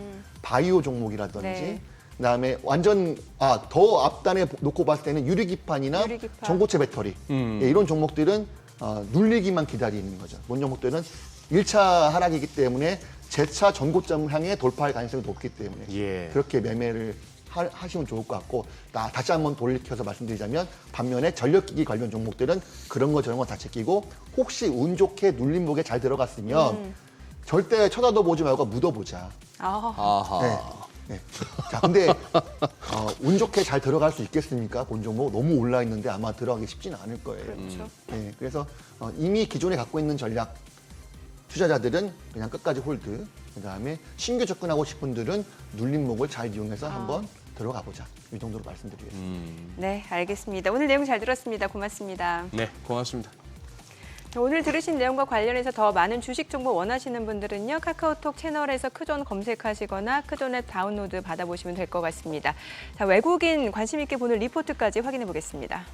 바이오 종목이라든지, 네. 그다음에 완전 더 앞단에 놓고 봤을 때는 유리기판이나 유리기판. 전고체 배터리, 예, 이런 종목들은 눌리기만 기다리는 거죠. 이런 종목들은 1차 하락이기 때문에 재차 전고점을 향해 돌파할 가능성이 높기 때문에 예. 그렇게 매매를 하시면 좋을 것 같고, 다시 한번 돌이켜서 말씀드리자면 반면에 전력기기 관련 종목들은 그런 거 저런 거 다 제끼고 혹시 운 좋게 눌림목에 잘 들어갔으면 절대 쳐다도 보지 말고 묻어보자. 아, 아하. 네. 자, 근데 운 좋게 잘 들어갈 수 있겠습니까? 본 종목 너무 올라 있는데 아마 들어가기 쉽지는 않을 거예요. 그렇죠. 네, 그래서 이미 기존에 갖고 있는 전략 투자자들은 그냥 끝까지 홀드. 그다음에 신규 접근하고 싶은 분들은 눌림목을 잘 이용해서 한번 들어가 보자. 이 정도로 말씀드리겠습니다. 네, 알겠습니다. 오늘 내용 잘 들었습니다. 고맙습니다. 네, 고맙습니다. 오늘 들으신 내용과 관련해서 더 많은 주식 정보 원하시는 분들은요, 카카오톡 채널에서 크존 검색하시거나 크존 앱 다운로드 받아보시면 될 것 같습니다. 자, 외국인 관심 있게 보는 리포트까지 확인해 보겠습니다.